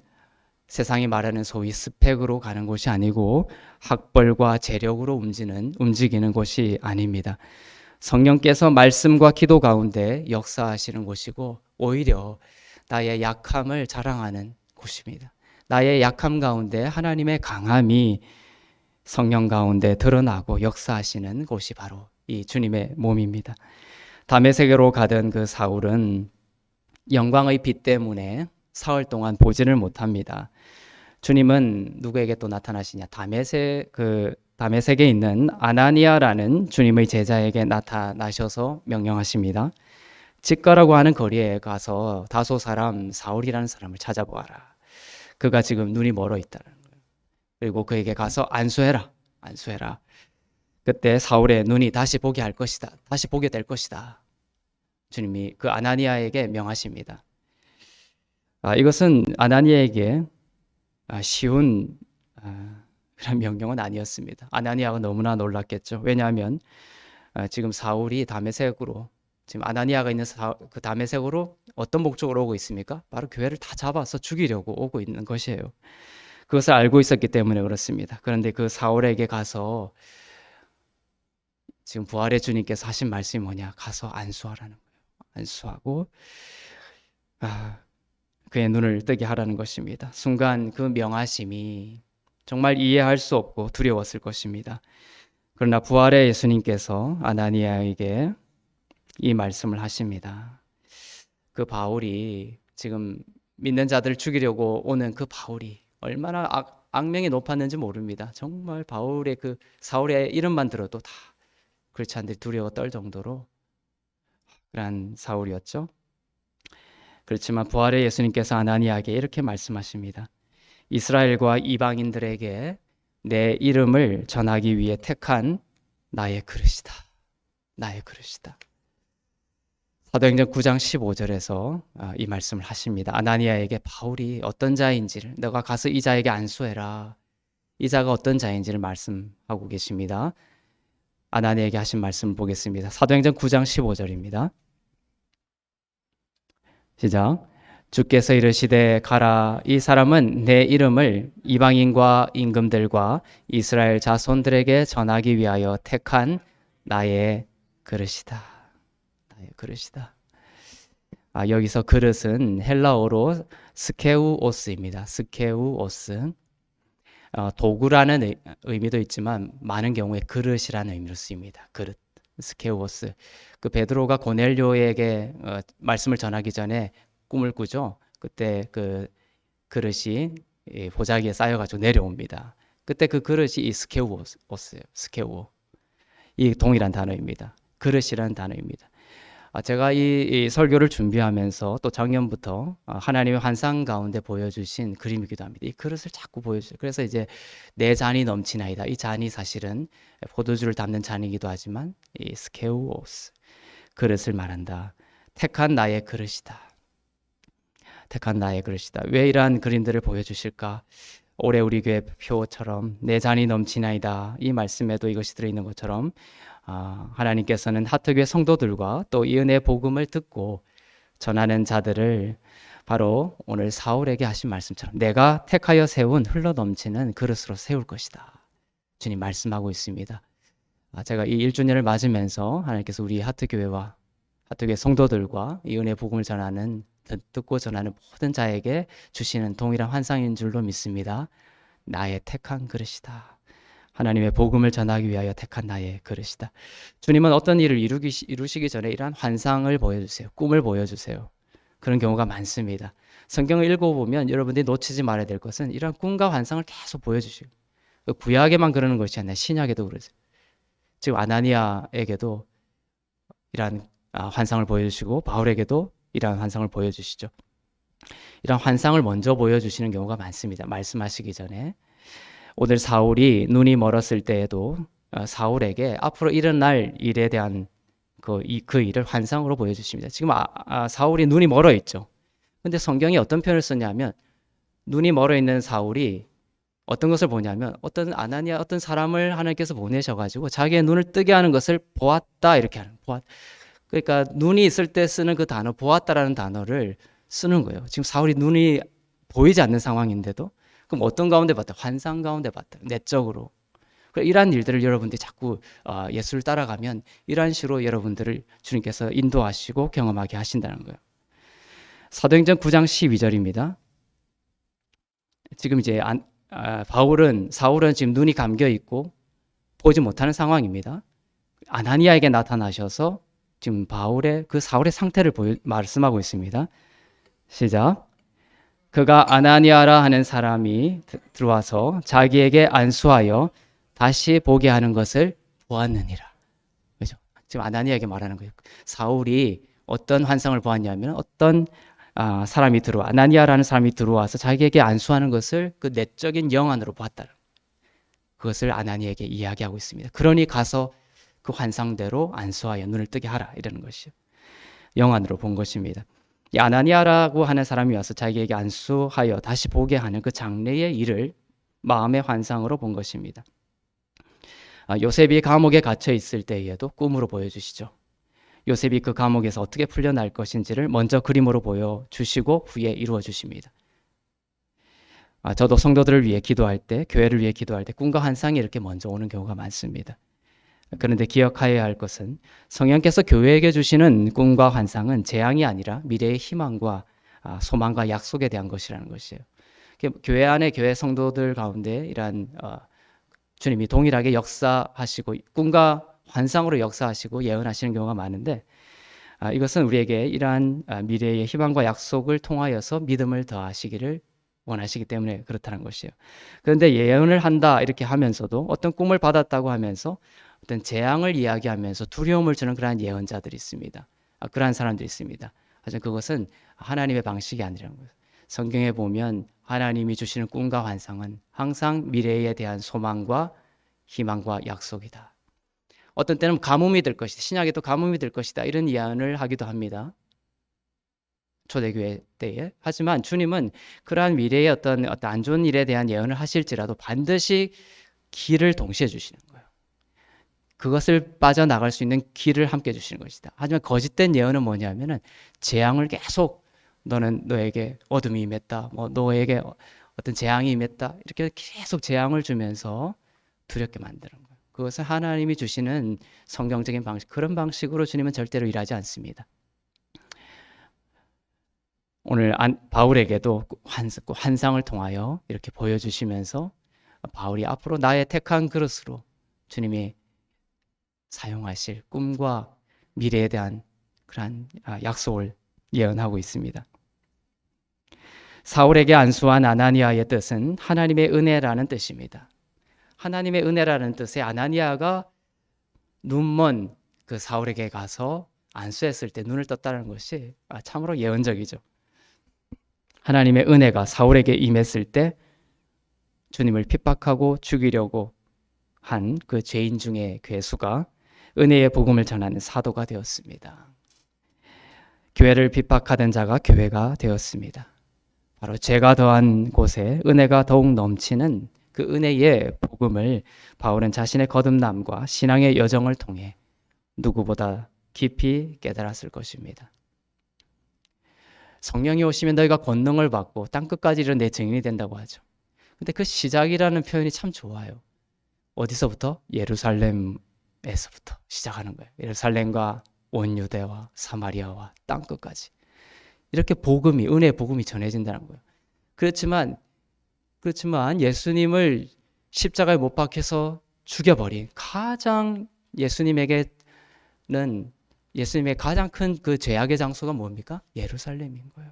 세상이 말하는 소위 스펙으로 가는 곳이 아니고 학벌과 재력으로 움직이는 곳이 아닙니다. 성령께서 말씀과 기도 가운데 역사하시는 곳이고 오히려 나의 약함을 자랑하는 곳입니다. 나의 약함 가운데 하나님의 강함이 성령 가운데 드러나고 역사하시는 곳이 바로 이 주님의 몸입니다. 다메섹으로 가던 그 사울은 영광의 빛 때문에 사흘 동안 보지를 못합니다. 주님은 누구에게 또 나타나시냐? 다메섹에 있는 아나니아라는 주님의 제자에게 나타나셔서 명령하십니다. 직가라고 하는 거리에 가서 다소 사람 사울이라는 사람을 찾아보아라. 그가 지금 눈이 멀어 있다는 거예요. 그리고 그에게 가서 안수해라. 그때 사울의 눈이 다시 보게 할 것이다. 다시 보게 될 것이다. 주님이 그 아나니아에게 명하십니다. 이것은 아나니아에게 쉬운 그런 명령은 아니었습니다. 아나니아가 너무나 놀랐겠죠. 왜냐하면 지금 사울이 다메섹으로 지금 아나니아가 있는 그 다메섹으로 어떤 목적으로 오고 있습니까? 바로 교회를 다 잡아서 죽이려고 오고 있는 것이에요. 그것을 알고 있었기 때문에 그렇습니다. 그런데 그 사울에게 가서 지금 부활의 주님께서 하신 말씀이 뭐냐? 가서 안수하라는 거예요. 안수하고 그의 눈을 뜨게 하라는 것입니다. 순간 그 명하심이 정말 이해할 수 없고 두려웠을 것입니다. 그러나 부활의 예수님께서 아나니아에게 이 말씀을 하십니다. 그 바울이 지금 믿는 자들을 죽이려고 오는 그 바울이 얼마나 악명이 높았는지 모릅니다. 정말 바울의 그 사울의 이름만 들어도 다 그리스도인들이 두려워 떨 정도로 그런 사울이었죠. 그렇지만 부활의 예수님께서 아나니아에게 이렇게 말씀하십니다. 이스라엘과 이방인들에게 내 이름을 전하기 위해 택한 나의 그릇이다. 나의 그릇이다. 사도행전 9장 15절에서 이 말씀을 하십니다. 아나니아에게 바울이 어떤 자인지를 너가 가서 이 자에게 안수해라. 이 자가 어떤 자인지를 말씀하고 계십니다. 아나니아에게 하신 말씀을 보겠습니다. 사도행전 9장 15절입니다. 시작. 주께서 이르시되 가라. 이 사람은 내 이름을 이방인과 임금들과 이스라엘 자손들에게 전하기 위하여 택한 나의 그릇이다. 나의 그릇이다. 여기서 그릇은 헬라어로 스케우오스입니다. 스케우오스. 도구라는 의미도 있지만 많은 경우에 그릇이라는 의미로 쓰입니다. 그릇. 스케우오스. 그 베드로가 고넬료에게 말씀을 전하기 전에 꿈을 꾸죠. 그때 그 그릇이 이 보자기에 쌓여가지고 내려옵니다. 그때 그 그릇이 이 스케우오스예요. 스케우오. 이 동일한 단어입니다. 그릇이라는 단어입니다. 제가 이 설교를 준비하면서 또 작년부터 하나님의 환상 가운데 보여주신 그림이기도 합니다. 이 그릇을 자꾸 보여주세요. 그래서 이제 내 잔이 넘치나이다. 이 잔이 사실은 포도주를 담는 잔이기도 하지만 이 스케우오스, 그릇을 말한다. 택한 나의 그릇이다. 택한 나의 그릇이다. 왜 이러한 그림들을 보여주실까? 올해 우리 교회 표처럼 내 잔이 넘치나이다. 이 말씀에도 이것이 들어있는 것처럼 하나님께서는 하트교회 성도들과 또 이 은혜의 복음을 듣고 전하는 자들을 바로 오늘 사울에게 하신 말씀처럼 내가 택하여 세운 흘러넘치는 그릇으로 세울 것이다. 주님 말씀하고 있습니다. 제가 이 1주년을 맞으면서 하나님께서 우리 하트교회와 하트교회 성도들과 이 은혜의 복음을 전하는 듣고 전하는 모든 자에게 주시는 동일한 환상인 줄로 믿습니다. 나의 택한 그릇이다. 하나님의 복음을 전하기 위하여 택한 나의 그릇이다. 주님은 어떤 일을 이루시기 전에 이러한 환상을 보여주세요. 꿈을 보여주세요. 그런 경우가 많습니다. 성경을 읽어보면 여러분들이 놓치지 말아야 될 것은 이러한 꿈과 환상을 계속 보여주시고 구약에만 그러는 것이 아니라 신약에도 그러세요. 지금 아나니아에게도 이러한 환상을 보여주시고 바울에게도 이러한 환상을 보여주시죠. 이러한 환상을 먼저 보여주시는 경우가 많습니다. 말씀하시기 전에. 오늘 사울이 눈이 멀었을 때에도 사울에게 앞으로 일어날 일에 대한 그 일을 환상으로 보여주십니다. 지금 사울이 눈이 멀어 있죠. 근데 성경이 어떤 표현을 썼냐면 눈이 멀어 있는 사울이 어떤 것을 보냐면 어떤 아나니아 어떤 사람을 하나님께서 보내셔가지고 자기의 눈을 뜨게 하는 것을 보았다 이렇게 하는 그러니까 눈이 있을 때 쓰는 그 단어 보았다라는 단어를 쓰는 거예요. 지금 사울이 눈이 보이지 않는 상황인데도 그럼 어떤 가운데 봤다? 환상 가운데 봤다. 내적으로. 이러한 일들을 여러분들이 자꾸 예수를 따라가면 이러한 식으로 여러분들을 주님께서 인도하시고 경험하게 하신다는 거예요. 사도행전 9장 12절입니다. 지금 이제 사울은 지금 눈이 감겨 있고 보지 못하는 상황입니다. 아나니아에게 나타나셔서 지금 사울의 상태를 말씀하고 있습니다. 시작. 그가 아나니아라 하는 사람이 들어와서 자기에게 안수하여 다시 보게 하는 것을 보았느니라. 그죠? 지금 아나니아에게 말하는 거예요. 사울이 어떤 환상을 보았냐면 어떤 아나니아라는 사람이 들어와서 자기에게 안수하는 것을 그 내적인 영안으로 보았다. 그것을 아나니아에게 이야기하고 있습니다. 그러니 가서 그 환상대로 안수하여 눈을 뜨게 하라 이러는 것이요. 영안으로 본 것입니다. 이 아나니아라고 하는 사람이 와서 자기에게 안수하여 다시 보게 하는 그 장래의 일을 마음의 환상으로 본 것입니다. 요셉이 감옥에 갇혀 있을 때에도 꿈으로 보여주시죠. 요셉이 그 감옥에서 어떻게 풀려날 것인지를 먼저 그림으로 보여주시고 후에 이루어 주십니다. 저도 성도들을 위해 기도할 때, 교회를 위해 기도할 때 꿈과 환상이 이렇게 먼저 오는 경우가 많습니다. 그런데 기억하여야 할 것은 성령께서 교회에게 주시는 꿈과 환상은 재앙이 아니라 미래의 희망과 소망과 약속에 대한 것이라는 것이에요. 교회 안에 교회 성도들 가운데 이러한 주님이 동일하게 역사하시고 꿈과 환상으로 역사하시고 예언하시는 경우가 많은데 이것은 우리에게 이러한 미래의 희망과 약속을 통하여서 믿음을 더하시기를 원하시기 때문에 그렇다는 것이에요. 그런데 예언을 한다 이렇게 하면서도 어떤 꿈을 받았다고 하면서 어떤 재앙을 이야기하면서 두려움을 주는 그러한 예언자들이 있습니다. 그러한 사람들이 있습니다. 하지만 그것은 하나님의 방식이 아니라는 거예요. 성경에 보면 하나님이 주시는 꿈과 환상은 항상 미래에 대한 소망과 희망과 약속이다. 어떤 때는 가뭄이 될 것이다. 신약에도 가뭄이 될 것이다. 이런 예언을 하기도 합니다. 초대교회 때에. 하지만 주님은 그러한 미래의 어떤 안 좋은 일에 대한 예언을 하실지라도 반드시 길을 동시에 주시는 거예요. 그것을 빠져나갈 수 있는 길을 함께 주시는 것이다. 하지만 거짓된 예언은 뭐냐면은 재앙을 계속 너에게 어둠이 임했다. 너에게 어떤 재앙이 임했다. 이렇게 계속 재앙을 주면서 두렵게 만드는 거예요. 그것은 하나님이 주시는 성경적인 방식, 그런 방식으로 주님은 절대로 일하지 않습니다. 오늘 바울에게도 환상을 통하여 이렇게 보여주시면서 바울이 앞으로 나의 택한 그릇으로 주님이 사용하실 꿈과 미래에 대한 그러한 약속을 예언하고 있습니다. 사울에게 안수한 아나니아의 뜻은 하나님의 은혜라는 뜻입니다. 하나님의 은혜라는 뜻에 아나니아가 눈먼 그 사울에게 가서 안수했을 때 눈을 떴다는 것이 참으로 예언적이죠. 하나님의 은혜가 사울에게 임했을 때 주님을 핍박하고 죽이려고 한 그 죄인 중의 괴수가 은혜의 복음을 전하는 사도가 되었습니다. 교회를 핍박하던 자가 교회가 되었습니다. 바로 죄가 더한 곳에 은혜가 더욱 넘치는 그 은혜의 복음을 바울은 자신의 거듭남과 신앙의 여정을 통해 누구보다 깊이 깨달았을 것입니다. 성령이 오시면 너희가 권능을 받고 땅끝까지 이르는 내 증인이 된다고 하죠. 근데 그 시작이라는 표현이 참 좋아요. 어디서부터? 예루살렘에서부터 시작하는 거예요. 예루살렘과 온 유대와 사마리아와 땅끝까지. 이렇게 복음이, 은혜의 복음이 전해진다는 거예요. 그렇지만 예수님을 십자가에 못 박혀서 죽여버린 예수님의 가장 큰 그 죄악의 장소가 뭡니까? 예루살렘인 거예요.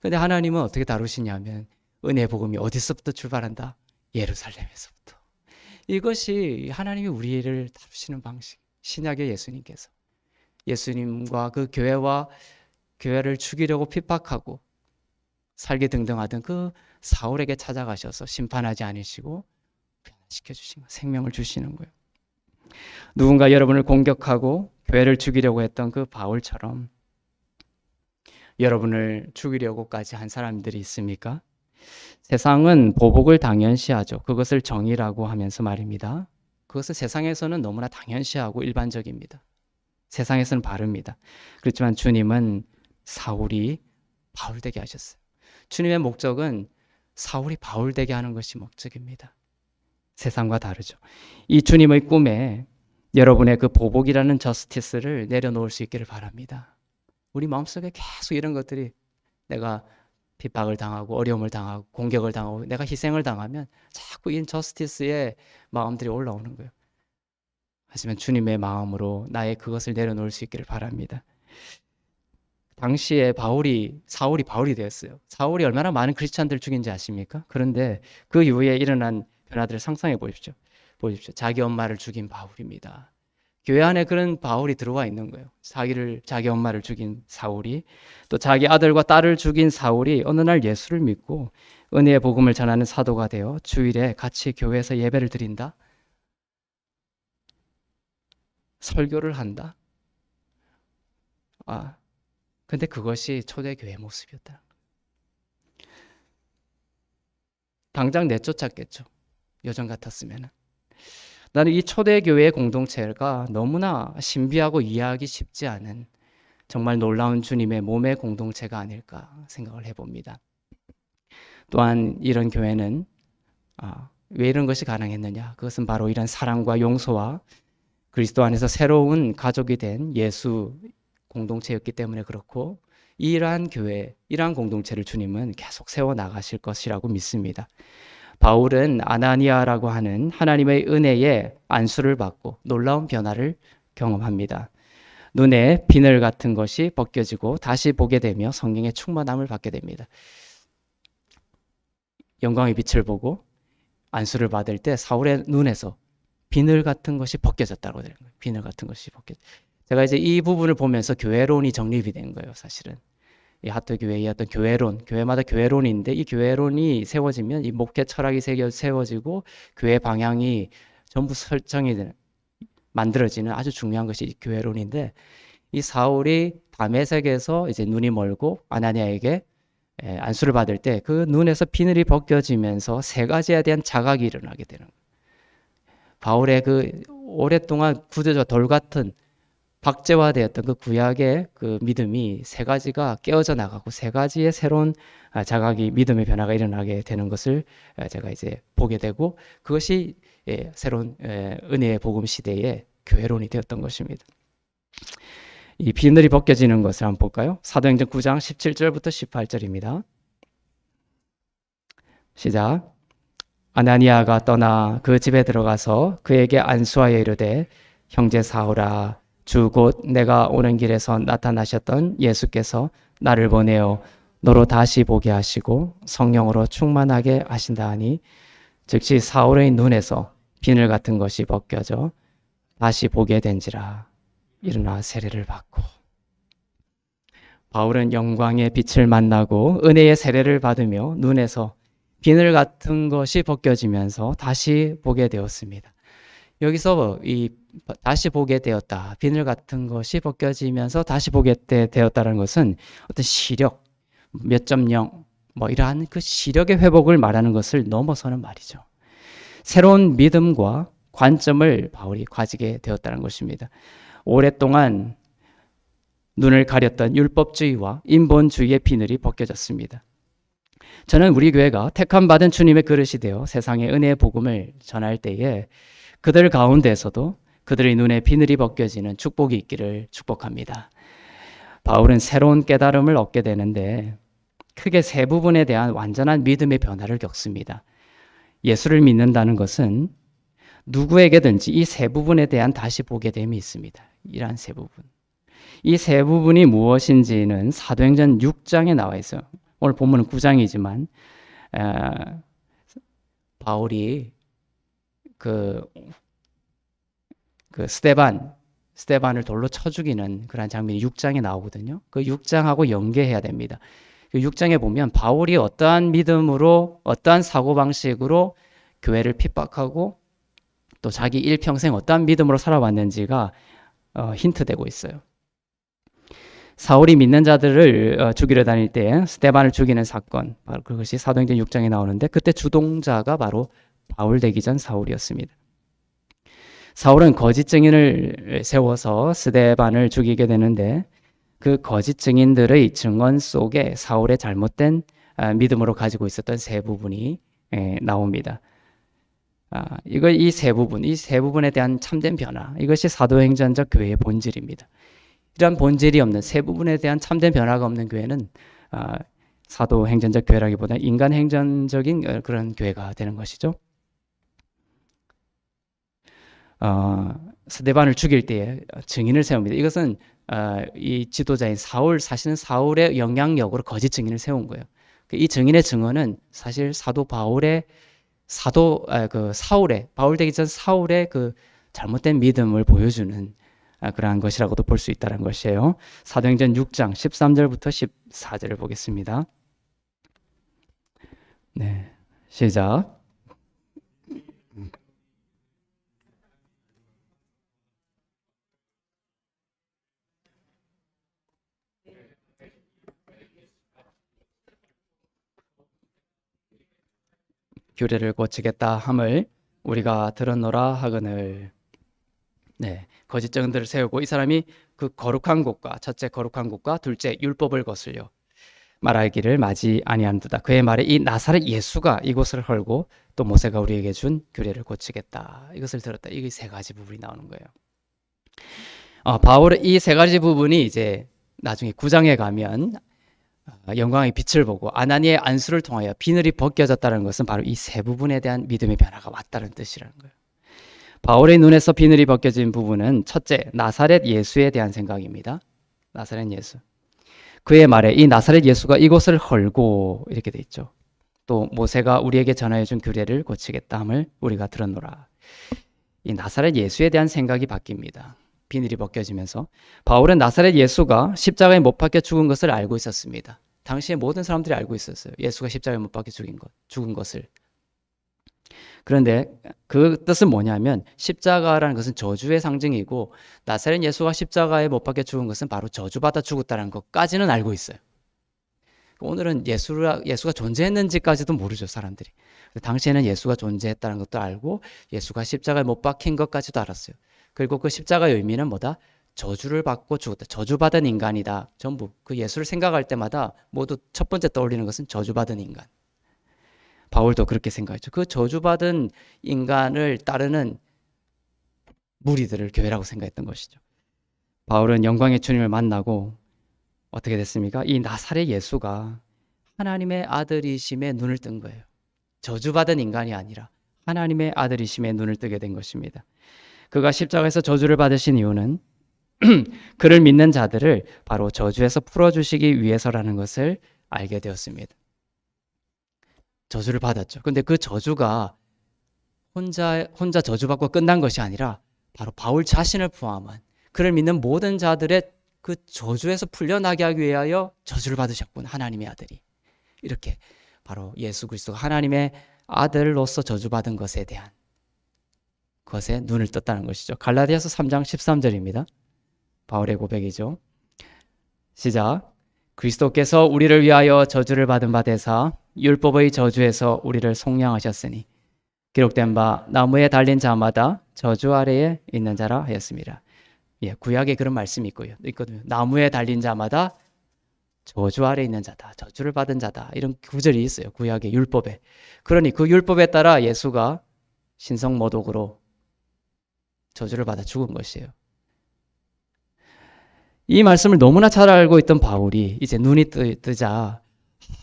근데 하나님은 어떻게 다루시냐면 은혜의 복음이 어디서부터 출발한다? 예루살렘에서부터. 이것이 하나님이 우리를 다루시는 방식. 신약의 예수님께서 예수님과 그 교회를 죽이려고 핍박하고 살게 등등하던 그 사울에게 찾아가셔서 심판하지 않으시고 변화시켜 주신 거예요. 생명을 주시는 거예요. 누군가 여러분을 공격하고 교회를 죽이려고 했던 그 바울처럼 여러분을 죽이려고까지 한 사람들이 있습니까? 세상은 보복을 당연시하죠. 그것을 정의라고 하면서 말입니다. 그것은 세상에서는 너무나 당연시하고 일반적입니다. 세상에서는 바릅니다. 그렇지만 주님은 사울이 바울 되게 하셨어요. 주님의 목적은 사울이 바울 되게 하는 것이 목적입니다. 세상과 다르죠. 이 주님의 꿈에 여러분의 그 보복이라는 저스티스를 내려놓을 수 있기를 바랍니다. 우리 마음속에 계속 이런 것들이 내가 핍박을 당하고 어려움을 당하고 공격을 당하고 내가 희생을 당하면 자꾸 이 저스티스의 마음들이 올라오는 거예요. 하지만 주님의 마음으로 나의 그것을 내려놓을 수 있기를 바랍니다. 당시에 사울이 바울이 되었어요. 사울이 얼마나 많은 크리스찬들을 죽인지 아십니까? 그런데 그 이후에 일어난 변화들을 상상해 보십시오. 자기 엄마를 죽인 바울입니다. 교회 안에 그런 바울이 들어와 있는 거예요. 자기 엄마를 죽인 사울이, 또 자기 아들과 딸을 죽인 사울이 어느 날 예수를 믿고 은혜의 복음을 전하는 사도가 되어 주일에 같이 교회에서 예배를 드린다. 설교를 한다. 근데 그것이 초대교회 모습이었다. 당장 내쫓았겠죠. 여전 같았으면. 나는 이 초대교회의 공동체가 너무나 신비하고 이해하기 쉽지 않은 정말 놀라운 주님의 몸의 공동체가 아닐까 생각을 해봅니다. 또한 이런 교회는 왜 이런 것이 가능했느냐? 그것은 바로 이런 사랑과 용서와 그리스도 안에서 새로운 가족이 된 예수 공동체였기 때문에 그렇고, 이러한 교회, 이러한 공동체를 주님은 계속 세워나가실 것이라고 믿습니다. 바울은 아나니아라고 하는 하나님의 은혜의 안수를 받고 놀라운 변화를 경험합니다. 눈에 비늘 같은 것이 벗겨지고 다시 보게 되며 성령의 충만함을 받게 됩니다. 영광의 빛을 보고 안수를 받을 때 사울의 눈에서 비늘 같은 것이 벗겨졌다고 되는 거예요. 비늘 같은 것이 제가 이제 이 부분을 보면서 교회론이 정립이 된 거예요, 사실은. 이 하트교회의 어떤 교회마다 교회론인데, 이 교회론이 세워지면 이 목회 철학이 세워지고 교회 방향이 전부 만들어지는 아주 중요한 것이 이 교회론인데, 이 사울이 다메섹에서 이제 눈이 멀고 아나니아에게 안수를 받을 때 그 눈에서 비늘이 벗겨지면서 세 가지에 대한 자각이 일어나게 되는 거예요. 바울의 그 오랫동안 굳어져 돌 같은 박제화되었던 그 구약의 그 믿음이 세 가지가 깨어져 나가고 세 가지의 새로운 자각이, 믿음의 변화가 일어나게 되는 것을 제가 이제 보게 되고, 그것이 새로운 은혜의 복음 시대의 교회론이 되었던 것입니다. 이 비늘이 벗겨지는 것을 한번 볼까요? 사도행전 9장 17절부터 18절입니다. 시작. 아나니아가 떠나 그 집에 들어가서 그에게 안수하여 이르되 형제 사울아, 주 곧 내가 오는 길에서 나타나셨던 예수께서 나를 보내어 너로 다시 보게 하시고 성령으로 충만하게 하신다 하니, 즉시 사울의 눈에서 비늘 같은 것이 벗겨져 다시 보게 된지라. 일어나 세례를 받고. 바울은 영광의 빛을 만나고 은혜의 세례를 받으며 눈에서 비늘 같은 것이 벗겨지면서 다시 보게 되었습니다. 여기서 이 다시 보게 되었다, 비늘 같은 것이 벗겨지면서 다시 보게 되었다는 것은 어떤 시력, 몇 점 0, 이러한 그 시력의 회복을 말하는 것을 넘어서는 말이죠. 새로운 믿음과 관점을 바울이 가지게 되었다는 것입니다. 오랫동안 눈을 가렸던 율법주의와 인본주의의 비늘이 벗겨졌습니다. 저는 우리 교회가 택함받은 주님의 그릇이 되어 세상에 은혜의 복음을 전할 때에 그들 가운데서도 그들의 눈에 비늘이 벗겨지는 축복이 있기를 축복합니다. 바울은 새로운 깨달음을 얻게 되는데 크게 세 부분에 대한 완전한 믿음의 변화를 겪습니다. 예수를 믿는다는 것은 누구에게든지 이 세 부분에 대한 다시 보게 됨이 있습니다. 이러한 세 부분. 이 세 부분이 무엇인지는 사도행전 6장에 나와 있어요. 오늘 본문은 9장이지만 바울이 그 스데반을 돌로 쳐 죽이는 그런 장면이 6장에 나오거든요. 그 6장하고 연계해야 됩니다. 그 6장에 보면 바울이 어떠한 믿음으로, 어떠한 사고방식으로 교회를 핍박하고 또 자기 일평생 어떠한 믿음으로 살아왔는지가 힌트되고 있어요. 사울이 믿는 자들을 죽이려 다닐 때 스데반을 죽이는 사건, 바로 그것이 사도행전 6장에 나오는데 그때 주동자가 바로 바울 되기 전 사울이었습니다. 사울은 거짓 증인을 세워서 스데반을 죽이게 되는데 그 거짓 증인들의 증언 속에 사울의 잘못된 믿음으로 가지고 있었던 세 부분이 나옵니다. 이 세 부분에 대한 참된 변화, 이것이 사도행전적 교회의 본질입니다. 이러한 본질이 없는, 세 부분에 대한 참된 변화가 없는 교회는 사도행전적 교회라기보다 인간행전적인 그런 교회가 되는 것이죠. 스데반을 죽일 때에 증인을 세웁니다. 이것은 이 지도자인 사실은 사울의 영향력으로 거짓 증인을 세운 거예요. 이 증인의 증언은 사실 바울 되기 전 사울의 그 잘못된 믿음을 보여주는 그러한 것이라고도 볼 수 있다는 것이에요. 사도행전 6장 13절부터 14절을 보겠습니다. 네, 시작. 규례를 고치겠다 함을 우리가 들었노라 하거늘. 네, 거짓 증언들을 세우고 이 사람이 그 거룩한 곳과, 첫째 거룩한 곳과 둘째 율법을 거슬려 말하기를 마지 아니한도다. 그의 말에 이 나사렛 예수가 이곳을 헐고 또 모세가 우리에게 준 규례를 고치겠다, 이것을 들었다. 이게 세 가지 부분이 나오는 거예요. 바울의 이 세 가지 부분이 이제 나중에 9장에 가면 영광의 빛을 보고 아나니의 안수를 통하여 비늘이 벗겨졌다는 것은 바로 이 세 부분에 대한 믿음의 변화가 왔다는 뜻이라는 거예요. 바울의 눈에서 비늘이 벗겨진 부분은 첫째, 나사렛 예수에 대한 생각입니다. 나사렛 예수. 그의 말에 이 나사렛 예수가 이곳을 헐고, 이렇게 돼 있죠. 또 모세가 우리에게 전하여 준 규례를 고치겠다 함을 우리가 들었노라. 이 나사렛 예수에 대한 생각이 바뀝니다. 비늘이 벗겨지면서 바울은 나사렛 예수가 십자가에 못 박혀 죽은 것을 알고 있었습니다. 당시에 모든 사람들이 알고 있었어요. 예수가 십자가에 못 박혀 죽은 것을. 그런데 그 뜻은 뭐냐면 십자가라는 것은 저주의 상징이고 나사렛 예수가 십자가에 못 박혀 죽은 것은 바로 저주받아 죽었다는 것까지는 알고 있어요. 오늘은 예수가 존재했는지까지도 모르죠, 사람들이. 당시에는 예수가 존재했다는 것도 알고 예수가 십자가에 못 박힌 것까지도 알았어요. 그리고 그 십자가의 의미는 뭐다? 저주를 받고 죽었다. 저주받은 인간이다. 전부 그 예수를 생각할 때마다 모두 첫 번째 떠올리는 것은 저주받은 인간. 바울도 그렇게 생각했죠. 그 저주받은 인간을 따르는 무리들을 교회라고 생각했던 것이죠. 바울은 영광의 주님을 만나고 어떻게 됐습니까? 이 나사렛 예수가 하나님의 아들이심에 눈을 뜬 거예요. 저주받은 인간이 아니라 하나님의 아들이심에 눈을 뜨게 된 것입니다. 그가 십자가에서 저주를 받으신 이유는 그를 믿는 자들을 바로 저주에서 풀어주시기 위해서라는 것을 알게 되었습니다. 저주를 받았죠. 근데 그 저주가 혼자 저주받고 끝난 것이 아니라 바로 바울 자신을 포함한 그를 믿는 모든 자들의 그 저주에서 풀려나게 하기 위하여 저주를 받으셨구나. 하나님의 아들이. 이렇게 바로 예수 그리스도가 하나님의 아들로서 저주받은 것에 대한 것에 눈을 떴다는 것이죠. 갈라디아서 3장 13절입니다. 바울의 고백이죠. 시작. 그리스도께서 우리를 위하여 저주를 받은 바 되사 율법의 저주에서 우리를 속량하셨으니 기록된 바 나무에 달린 자마다 저주 아래에 있는 자라 하였습니다. 예, 구약에 그런 말씀이 있거든요. 나무에 달린 자마다 저주 아래 있는 자다. 저주를 받은 자다. 이런 구절이 있어요. 구약의 율법에. 그러니 그 율법에 따라 예수가 신성모독으로 저주를 받아 죽은 것이에요. 이 말씀을 너무나 잘 알고 있던 바울이 이제 눈이 뜨자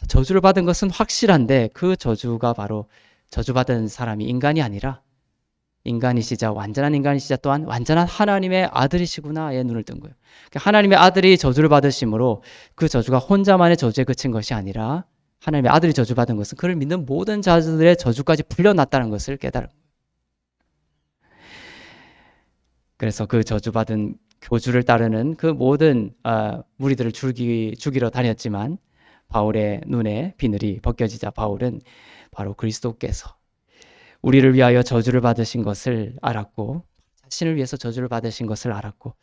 저주를 받은 것은 확실한데 그 저주가 바로 저주받은 사람이 인간이 아니라 인간이시자 완전한 인간이시자 또한 완전한 하나님의 아들이시구나에 눈을 뜬 거예요. 하나님의 아들이 저주를 받으심으로 그 저주가 혼자만의 저주에 그친 것이 아니라 하나님의 아들이 저주받은 것은 그를 믿는 모든 자들의 저주까지 풀려났다는 것을 깨달은 거예요. 그래서 그 저주받은 교주를 따르는 그 모든 무리들을 죽이러 다녔지만 바울의 눈에 비늘이 벗겨지자 바울은 바로 그리스도께서 우리를 위하여 저주를 받으신 것을 알았고 자신을 위해서 저주를 받으신 것을 알았고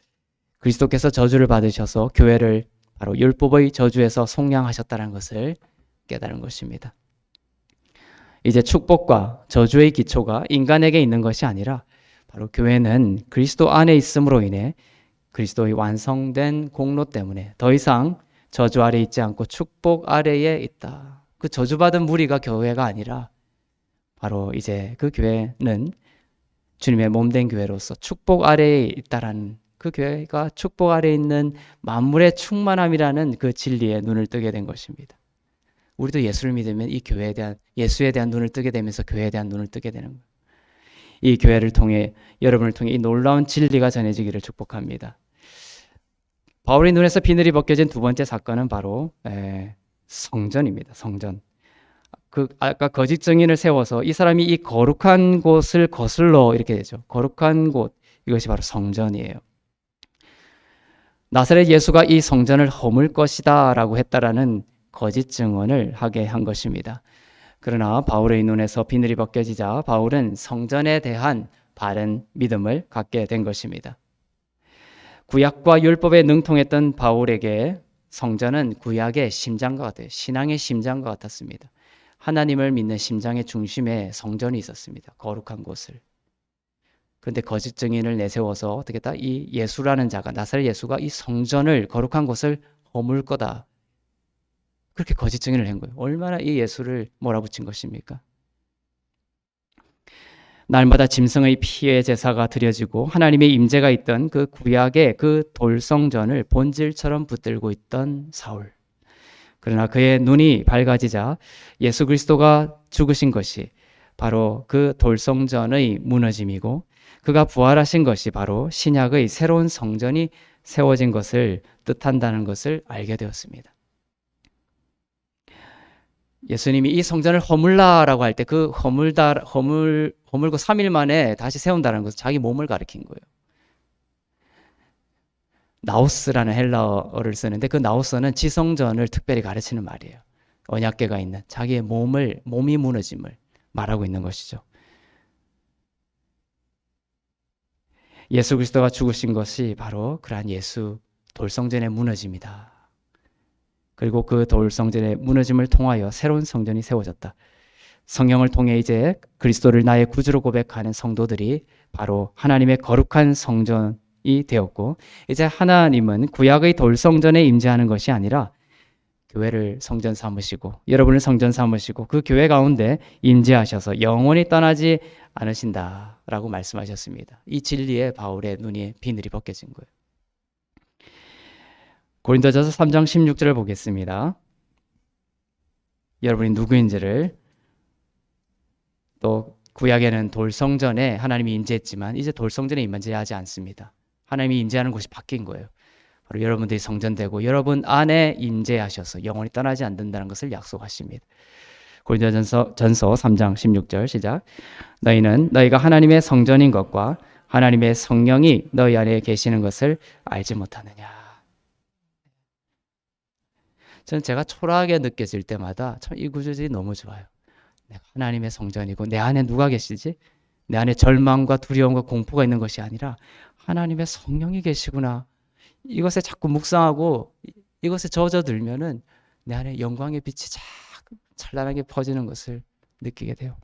그리스도께서 저주를 받으셔서 교회를 바로 율법의 저주에서 속량하셨다는 것을 깨달은 것입니다. 이제 축복과 저주의 기초가 인간에게 있는 것이 아니라 바로 교회는 그리스도 안에 있음으로 인해 그리스도의 완성된 공로 때문에 더 이상 저주 아래 있지 않고 축복 아래에 있다. 그 저주받은 무리가 교회가 아니라 바로 이제 그 교회는 주님의 몸된 교회로서 축복 아래에 있다라는 그 교회가 축복 아래에 있는 만물의 충만함이라는 그 진리에 눈을 뜨게 된 것입니다. 우리도 예수를 믿으면 이 교회에 대한 예수에 대한 눈을 뜨게 되면서 교회에 대한 눈을 뜨게 되는 거예요. 이 교회를 통해 여러분을 통해 이 놀라운 진리가 전해지기를 축복합니다. 바울의 눈에서 비늘이 벗겨진 두 번째 사건은 바로 성전입니다. 성전. 아까 거짓 증인을 세워서 이 사람이 이 거룩한 곳을 거슬러 이렇게 되죠. 거룩한 곳, 이것이 바로 성전이에요. 나사렛 예수가 이 성전을 허물 것이다 라고 했다라는 거짓 증언을 하게 한 것입니다. 그러나 바울의 눈에서 비늘이 벗겨지자 바울은 성전에 대한 바른 믿음을 갖게 된 것입니다. 구약과 율법에 능통했던 바울에게 성전은 구약의 심장과 같아요. 신앙의 심장과 같았습니다. 하나님을 믿는 심장의 중심에 성전이 있었습니다. 거룩한 곳을. 그런데 거짓 증인을 내세워서 어떻게 했다? 이 예수라는 자가, 나사렛 예수가 이 성전을, 거룩한 곳을 허물 거다. 그렇게 거짓 증인을 한 거예요. 얼마나 이 예수를 몰아붙인 것입니까? 날마다 짐승의 피의 제사가 드려지고 하나님의 임재가 있던 그 구약의 그 돌성전을 본질처럼 붙들고 있던 사울. 그러나 그의 눈이 밝아지자 예수 그리스도가 죽으신 것이 바로 그 돌성전의 무너짐이고 그가 부활하신 것이 바로 신약의 새로운 성전이 세워진 것을 뜻한다는 것을 알게 되었습니다. 예수님이 이 성전을 허물라라고 할 때 그 허물고 3일 만에 다시 세운다는 것은 자기 몸을 가리킨 거예요. 나우스라는 헬라어를 쓰는데 그 나우스는 지성전을 특별히 가르치는 말이에요. 언약궤가 있는 자기의 몸이 무너짐을 말하고 있는 것이죠. 예수 그리스도가 죽으신 것이 바로 그러한 예수 돌성전의 무너짐이다. 그리고 그 돌성전의 무너짐을 통하여 새로운 성전이 세워졌다. 성령을 통해 이제 그리스도를 나의 구주로 고백하는 성도들이 바로 하나님의 거룩한 성전이 되었고 이제 하나님은 구약의 돌성전에 임재하는 것이 아니라 교회를 성전 삼으시고 여러분을 성전 삼으시고 그 교회 가운데 임재하셔서 영원히 떠나지 않으신다라고 말씀하셨습니다. 이 진리에 바울의 눈이 비늘이 벗겨진 거예요. 고린도전서 3장 16절을 보겠습니다. 여러분이 누구인지를 또 구약에는 돌성전에 하나님이 임재했지만 이제 돌성전에 임재하지 않습니다. 하나님이 임재하는 곳이 바뀐 거예요. 바로 여러분들이 성전되고 여러분 안에 임재하셔서 영원히 떠나지 않는다는 것을 약속하십니다. 고린도전서 3장 16절 시작. 너희는 너희가 하나님의 성전인 것과 하나님의 성령이 너희 안에 계시는 것을 알지 못하느냐. 저는 제가 초라하게 느껴질 때마다 참 이 구절이 너무 좋아요. 내가 하나님의 성전이고 내 안에 누가 계시지? 내 안에 절망과 두려움과 공포가 있는 것이 아니라 하나님의 성령이 계시구나. 이것에 자꾸 묵상하고 이것에 젖어들면은 내 안에 영광의 빛이 자꾸 찬란하게 퍼지는 것을 느끼게 돼요.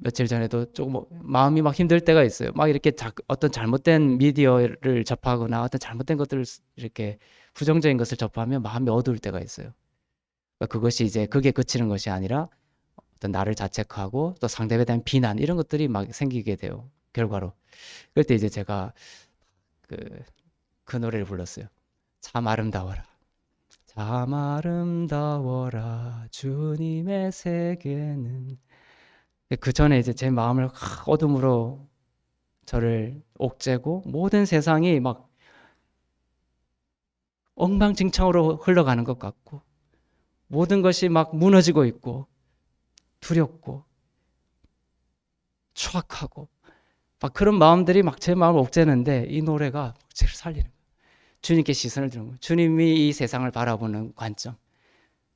며칠 전에도 조금 마음이 막 힘들 때가 있어요. 막 이렇게 어떤 잘못된 미디어를 접하거나 어떤 잘못된 것들을 이렇게 부정적인 것을 접하면 마음이 어두울 때가 있어요. 그러니까 그것이 이제 그게 그치는 것이 아니라 어떤 나를 자책하고 또 상대에 대한 비난 이런 것들이 막 생기게 돼요. 결과로. 그럴 때 이제 제가 그 노래를 불렀어요. 참 아름다워라. 참 아름다워라. 주님의 세계는. 그 전에 이제 제 마음을 어둠으로 저를 옥죄고 모든 세상이 막 엉망진창으로 흘러가는 것 같고 모든 것이 막 무너지고 있고 두렵고 추악하고 막 그런 마음들이 막 제 마음을 옥죄는데 이 노래가 저를 살리는 거예요. 주님께 시선을 드는 거예요. 주님이 이 세상을 바라보는 관점.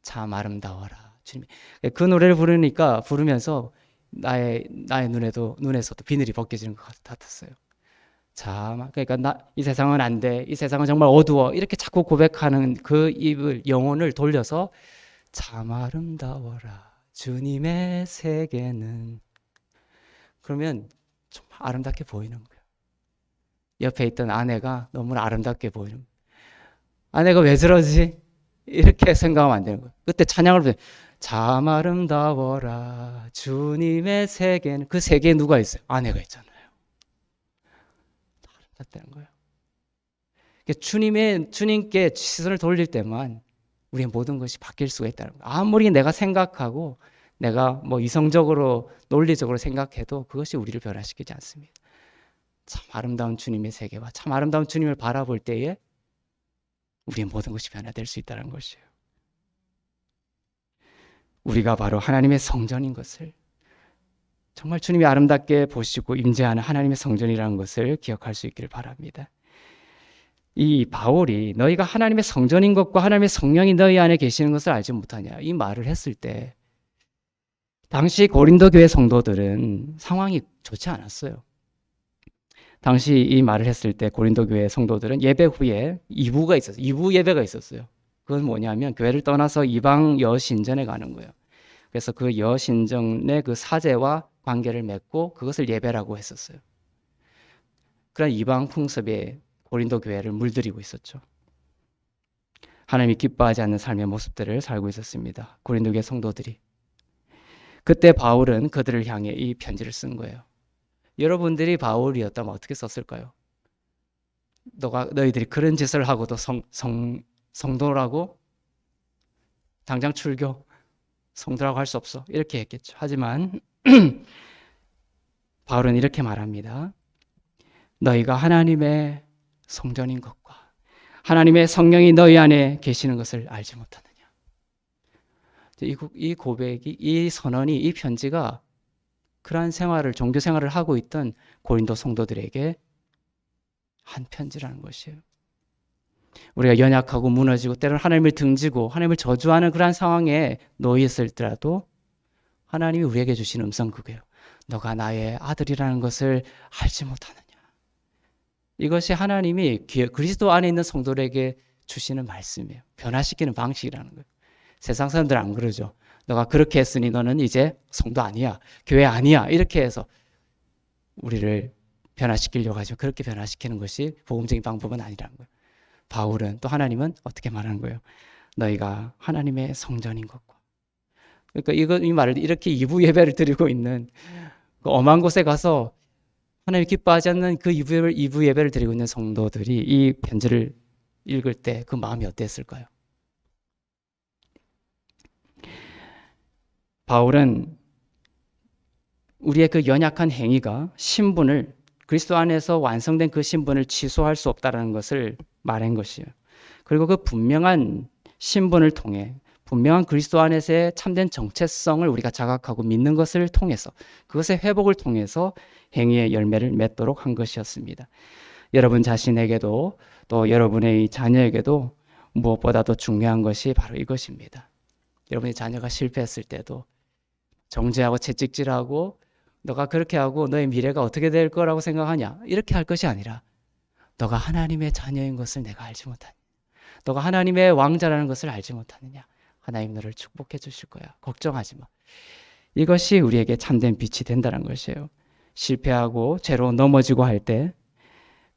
참 아름다워라. 주님이 그 노래를 부르면서 나의 눈에서도 비늘이 벗겨지는 것 같았어요. 참, 그러니까 이 세상은 안 돼. 이 세상은 정말 어두워. 이렇게 자꾸 고백하는 그 입을 영혼을 돌려서 참 아름다워라. 주님의 세계는. 그러면 좀 아름답게 보이는 거예요. 옆에 있던 아내가 너무나 아름답게 보이는 거예요. 아내가 왜 저러지? 이렇게 생각하면 안 되는 거예요. 그때 찬양을 부르면 참 아름다워라 주님의 세계는. 그 세계에 누가 있어요? 아내가 있잖아요. 아름답다는 거예요. 주님께 시선을 돌릴 때만 우리의 모든 것이 바뀔 수가 있다는 거예요. 아무리 내가 생각하고 내가 뭐 이성적으로 논리적으로 생각해도 그것이 우리를 변화시키지 않습니다. 참 아름다운 주님의 세계와 참 아름다운 주님을 바라볼 때에 우리의 모든 것이 변화될 수 있다는 것이에요. 우리가 바로 하나님의 성전인 것을, 정말 주님이 아름답게 보시고 임재하는 하나님의 성전이라는 것을 기억할 수 있기를 바랍니다. 이 바울이 너희가 하나님의 성전인 것과 하나님의 성령이 너희 안에 계시는 것을 알지 못하냐, 이 말을 했을 때 당시 고린도 교회 성도들은 상황이 좋지 않았어요. 당시 이 말을 했을 때 고린도 교회 성도들은 예배 후에 2부가 있었어요. 2부 예배가 있었어요. 그건 뭐냐면 교회를 떠나서 이방 여신전에 가는 거예요. 그래서 그 여신전의 그 사제와 관계를 맺고 그것을 예배라고 했었어요. 그런 이방 풍습에 고린도 교회를 물들이고 있었죠. 하나님이 기뻐하지 않는 삶의 모습들을 살고 있었습니다. 고린도 교회 성도들이. 그때 바울은 그들을 향해 이 편지를 쓴 거예요. 여러분들이 바울이었다면 어떻게 썼을까요? 너희들이 그런 짓을 하고도 성도라고? 당장 출교, 성도라고 할 수 없어. 이렇게 했겠죠. 하지만 바울은 이렇게 말합니다. 너희가 하나님의 성전인 것과 하나님의 성령이 너희 안에 계시는 것을 알지 못하느냐. 이 고백이, 이 선언이, 이 편지가 그러한 생활을, 종교 생활을 하고 있던 고린도 성도들에게 한 편지라는 것이에요. 우리가 연약하고 무너지고 때로는 하나님을 등지고 하나님을 저주하는 그러한 상황에 놓여 있을지라도 하나님이 우리에게 주신 음성 그거예요. 너가 나의 아들이라는 것을 알지 못하느냐. 이것이 하나님이 그리스도 안에 있는 성도들에게 주시는 말씀이에요. 변화시키는 방식이라는 거예요. 세상 사람들은 안 그러죠. 너가 그렇게 했으니 너는 이제 성도 아니야, 교회 아니야, 이렇게 해서 우리를 변화시키려고 하죠. 그렇게 변화시키는 것이 복음적인 방법은 아니라는 거예요. 바울은 또 하나님은 어떻게 말하는 거예요? 너희가 하나님의 성전인 것과. 그러니까 이 말을 이렇게 2부 예배를 드리고 있는 그 엄한 곳에 가서 하나님이 기뻐하지 않는 그 2부 예배를 드리고 있는 성도들이 이 편지를 읽을 때 그 마음이 어땠을까요? 바울은 우리의 그 연약한 행위가 신분을 그리스도 안에서 완성된 그 신분을 취소할 수 없다는 것을 말한 것이에요. 그리고 그 분명한 신분을 통해 분명한 그리스도 안에서의 참된 정체성을 우리가 자각하고 믿는 것을 통해서 그것의 회복을 통해서 행위의 열매를 맺도록 한 것이었습니다. 여러분 자신에게도 또 여러분의 자녀에게도 무엇보다도 중요한 것이 바로 이것입니다. 여러분의 자녀가 실패했을 때도 정죄하고 채찍질하고 너가 그렇게 하고 너의 미래가 어떻게 될 거라고 생각하냐 이렇게 할 것이 아니라 너가 하나님의 자녀인 것을 내가 알지 못하냐, 너가 하나님의 왕자라는 것을 알지 못하느냐, 하나님 너를 축복해 주실 거야, 걱정하지 마. 이것이 우리에게 참된 빛이 된다는 것이에요. 실패하고 죄로 넘어지고 할 때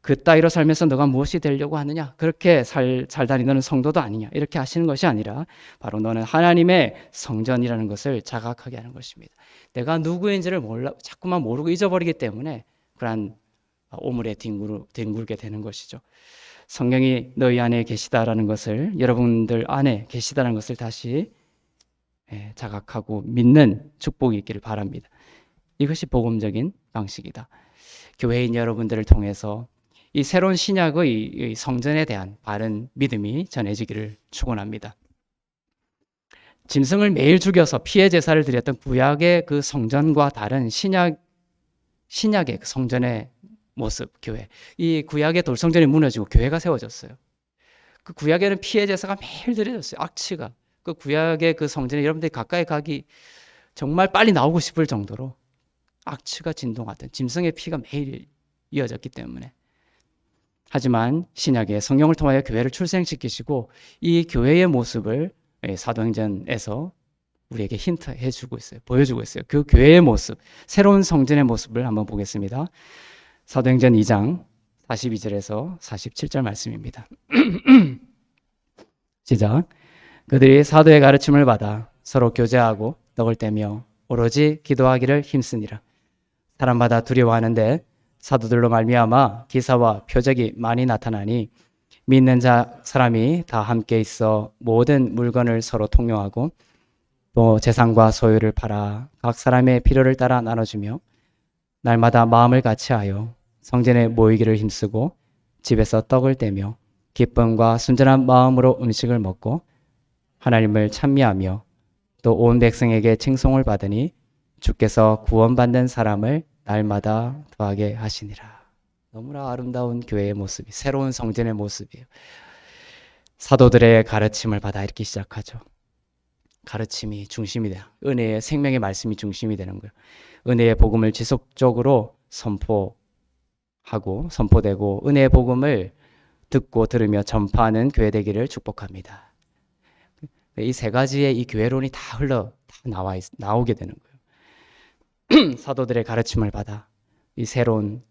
그 따위로 살면서 너가 무엇이 되려고 하느냐, 그렇게 살다니 너는 성도도 아니냐 이렇게 하시는 것이 아니라 바로 너는 하나님의 성전이라는 것을 자각하게 하는 것입니다. 내가 누구인지를 자꾸만 모르고 잊어버리기 때문에 그러한 오물에 뒹굴게 되는 것이죠. 성령이 너희 안에 계시다라는 것을, 여러분들 안에 계시다는 것을 다시 자각하고 믿는 축복이 있기를 바랍니다. 이것이 복음적인 방식이다. 교회인 여러분들을 통해서 이 새로운 신약의 성전에 대한 바른 믿음이 전해지기를 축원합니다. 짐승을 매일 죽여서 피해 제사를 드렸던 구약의 그 성전과 다른 신약의 그 성전의 모습, 교회. 이 구약의 돌성전이 무너지고 교회가 세워졌어요. 그 구약에는 피해 제사가 매일 드려졌어요. 악취가. 그 구약의 그 성전에 여러분들이 가까이 가기 정말 빨리 나오고 싶을 정도로 악취가 진동하던 짐승의 피가 매일 이어졌기 때문에. 하지만 신약의 성령을 통하여 교회를 출생시키시고 이 교회의 모습을 사도행전에서 우리에게 힌트해 주고 있어요. 보여주고 있어요. 그 교회의 모습, 새로운 성전의 모습을 한번 보겠습니다. 사도행전 2장 42절에서 47절 말씀입니다. 시작. 그들이 사도의 가르침을 받아 서로 교제하고 떡을 떼며 오로지 기도하기를 힘쓰니라. 사람마다 두려워하는데 사도들로 말미암아 기사와 표적이 많이 나타나니 믿는 사람이 다 함께 있어 모든 물건을 서로 통용하고 또 재산과 소유를 팔아 각 사람의 필요를 따라 나눠주며 날마다 마음을 같이하여 성전에 모이기를 힘쓰고 집에서 떡을 떼며 기쁨과 순전한 마음으로 음식을 먹고 하나님을 찬미하며 또 온 백성에게 칭송을 받으니 주께서 구원받는 사람을 날마다 더하게 하시니라. 너무나 아름다운 교회의 모습이, 새로운 성전의 모습이에요. 사도들의 가르침을 받아 이렇게 시작하죠. 가르침이 중심이 돼요. 은혜의 생명의 말씀이 중심이 되는 거예요. 은혜의 복음을 지속적으로 선포되고 은혜의 복음을 듣고 들으며 전파하는 교회 되기를 축복합니다. 이 세 가지의 이 교회론이 다 나오게 되는 거예요. 사도들의 가르침을 받아 이 새로운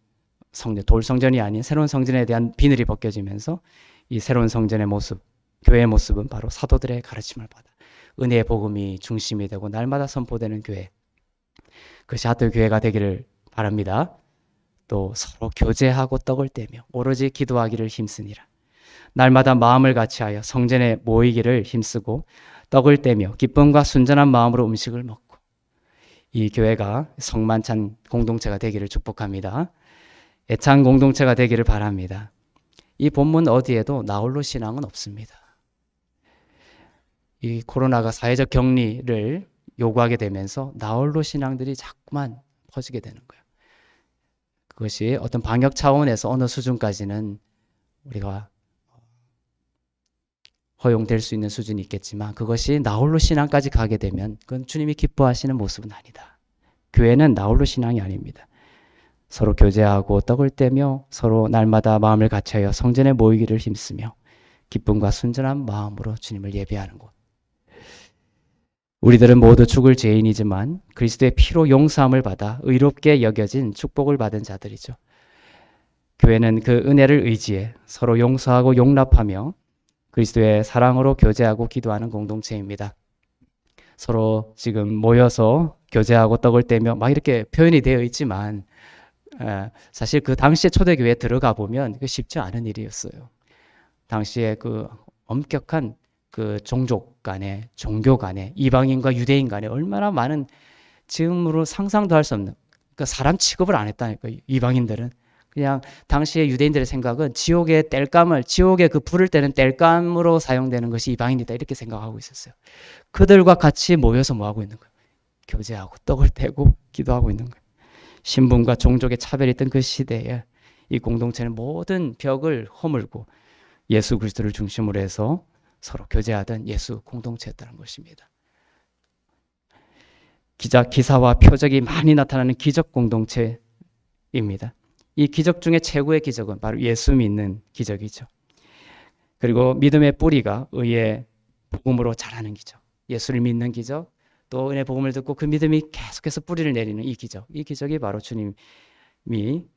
성전, 돌성전이 아닌 새로운 성전에 대한 비늘이 벗겨지면서 이 새로운 성전의 모습, 교회의 모습은 바로 사도들의 가르침을 받아 은혜의 복음이 중심이 되고 날마다 선포되는 교회, 그것이 하트 교회가 되기를 바랍니다. 또 서로 교제하고 떡을 떼며 오로지 기도하기를 힘쓰니라. 날마다 마음을 같이하여 성전에 모이기를 힘쓰고 떡을 떼며 기쁨과 순전한 마음으로 음식을 먹고, 이 교회가 성만찬 공동체가 되기를 축복합니다. 애찬 공동체가 되기를 바랍니다. 이 본문 어디에도 나홀로 신앙은 없습니다. 이 코로나가 사회적 격리를 요구하게 되면서 나홀로 신앙들이 자꾸만 퍼지게 되는 거예요. 그것이 어떤 방역 차원에서 어느 수준까지는 우리가 허용될 수 있는 수준이 있겠지만 그것이 나홀로 신앙까지 가게 되면 그건 주님이 기뻐하시는 모습은 아니다. 교회는 나홀로 신앙이 아닙니다. 서로 교제하고 떡을 떼며 서로 날마다 마음을 같이하여 성전에 모이기를 힘쓰며 기쁨과 순전한 마음으로 주님을 예배하는 곳. 우리들은 모두 죽을 죄인이지만 그리스도의 피로 용서함을 받아 의롭게 여겨진 축복을 받은 자들이죠. 교회는 그 은혜를 의지해 서로 용서하고 용납하며 그리스도의 사랑으로 교제하고 기도하는 공동체입니다. 서로 지금 모여서 교제하고 떡을 떼며 막 이렇게 표현이 되어 있지만 사실 그 당시에 초대교회에 들어가 보면 쉽지 않은 일이었어요. 당시에 그 엄격한 그 종족 간에, 종교 간에, 이방인과 유대인 간에 얼마나 많은 지금으로 상상도 할 수 없는 그 사람 취급을 안 했다니까요. 이방인들은 그냥 당시의 유대인들의 생각은 지옥의 땔감을, 지옥의 그 불을 때는 땔감으로 사용되는 것이 이방인이다 이렇게 생각하고 있었어요. 그들과 같이 모여서 뭐 하고 있는 거예요? 교제하고 떡을 떼고 기도하고 있는 거예요. 신분과 종족의 차별이 있던 그 시대에 이 공동체는 모든 벽을 허물고 예수 그리스도를 중심으로 해서 서로 교제하던 예수 공동체였다는 것입니다. 기사와 표적이 많이 나타나는 기적 공동체입니다. 이 기적 중에 최고의 기적은 바로 예수 믿는 기적이죠. 그리고 믿음의 뿌리가 의의 복음으로 자라는 기적, 예수를 믿는 기적, 또 은혜 복음을 듣고 그 믿음이 계속해서 뿌리를 내리는 이 기적, 이 기적이 바로 주님이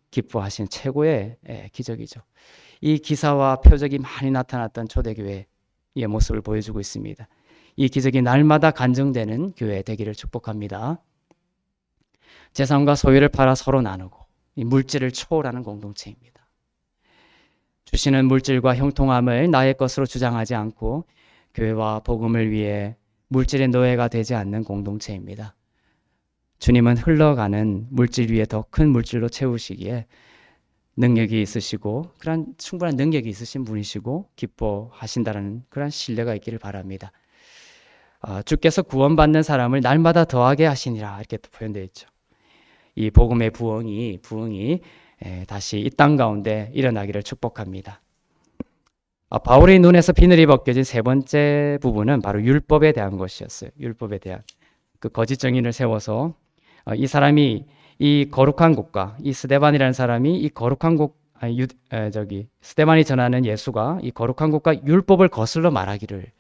기뻐하신 최고의 기적이죠. 이 기사와 표적이 많이 나타났던 초대교회의 모습을 보여주고 있습니다. 이 기적이 날마다 간증되는 교회 되기를 축복합니다. 재산과 소유를 팔아 서로 나누고 이 물질을 초월하는 공동체입니다. 주시는 물질과 형통함을 나의 것으로 주장하지 않고 교회와 복음을 위해 물질의 노예가 되지 않는 공동체입니다. 주님은 흘러가는 물질 위에 더 큰 물질로 채우시기에 능력이 있으시고 그런 충분한 능력이 있으신 분이시고 기뻐하신다는 그런 신뢰가 있기를 바랍니다. 주께서 구원받는 사람을 날마다 더하게 하시니라 이렇게 표현되어 있죠. 이 복음의 부흥이 다시 이 땅 가운데 일어나기를 축복합니다. 바울의 눈에서 비늘이 벗겨진 세 번째 부분은 바로 율법에 대한 것이었어요. 율법에 대한 그 거짓 정인을 세워서 이 사람이 이 거룩한 곳과 이 스데반이라는 사람이 이 거룩한 곳 스데반이 전하는 예수가 이 거룩한 곳과 율법을 거슬러 말하기를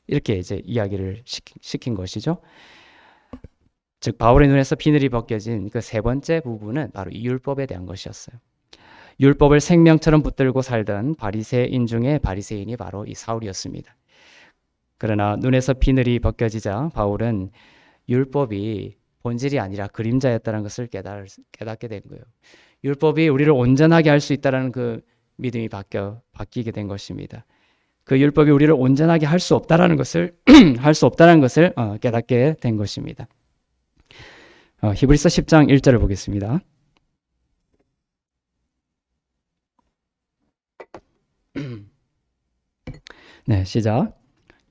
이렇게 이제 이야기를 시킨 것이죠. 즉 바울의 눈에서 비늘이 벗겨진 그 세 번째 부분은 바로 이 율법에 대한 것이었어요. 율법을 생명처럼 붙들고 살던 바리새인 중에 바리새인이 바로 이 사울이었습니다. 그러나 눈에서 비늘이 벗겨지자 바울은 율법이 본질이 아니라 그림자였다는 것을 깨닫게 된 거예요. 율법이 우리를 온전하게 할 수 있다는 그 믿음이 바뀌게 된 것입니다. 그 율법이 우리를 온전하게 할 수 없다라는 것을 깨닫게 된 것입니다. 히브리서 10장 1절을 보겠습니다. 네, 시작.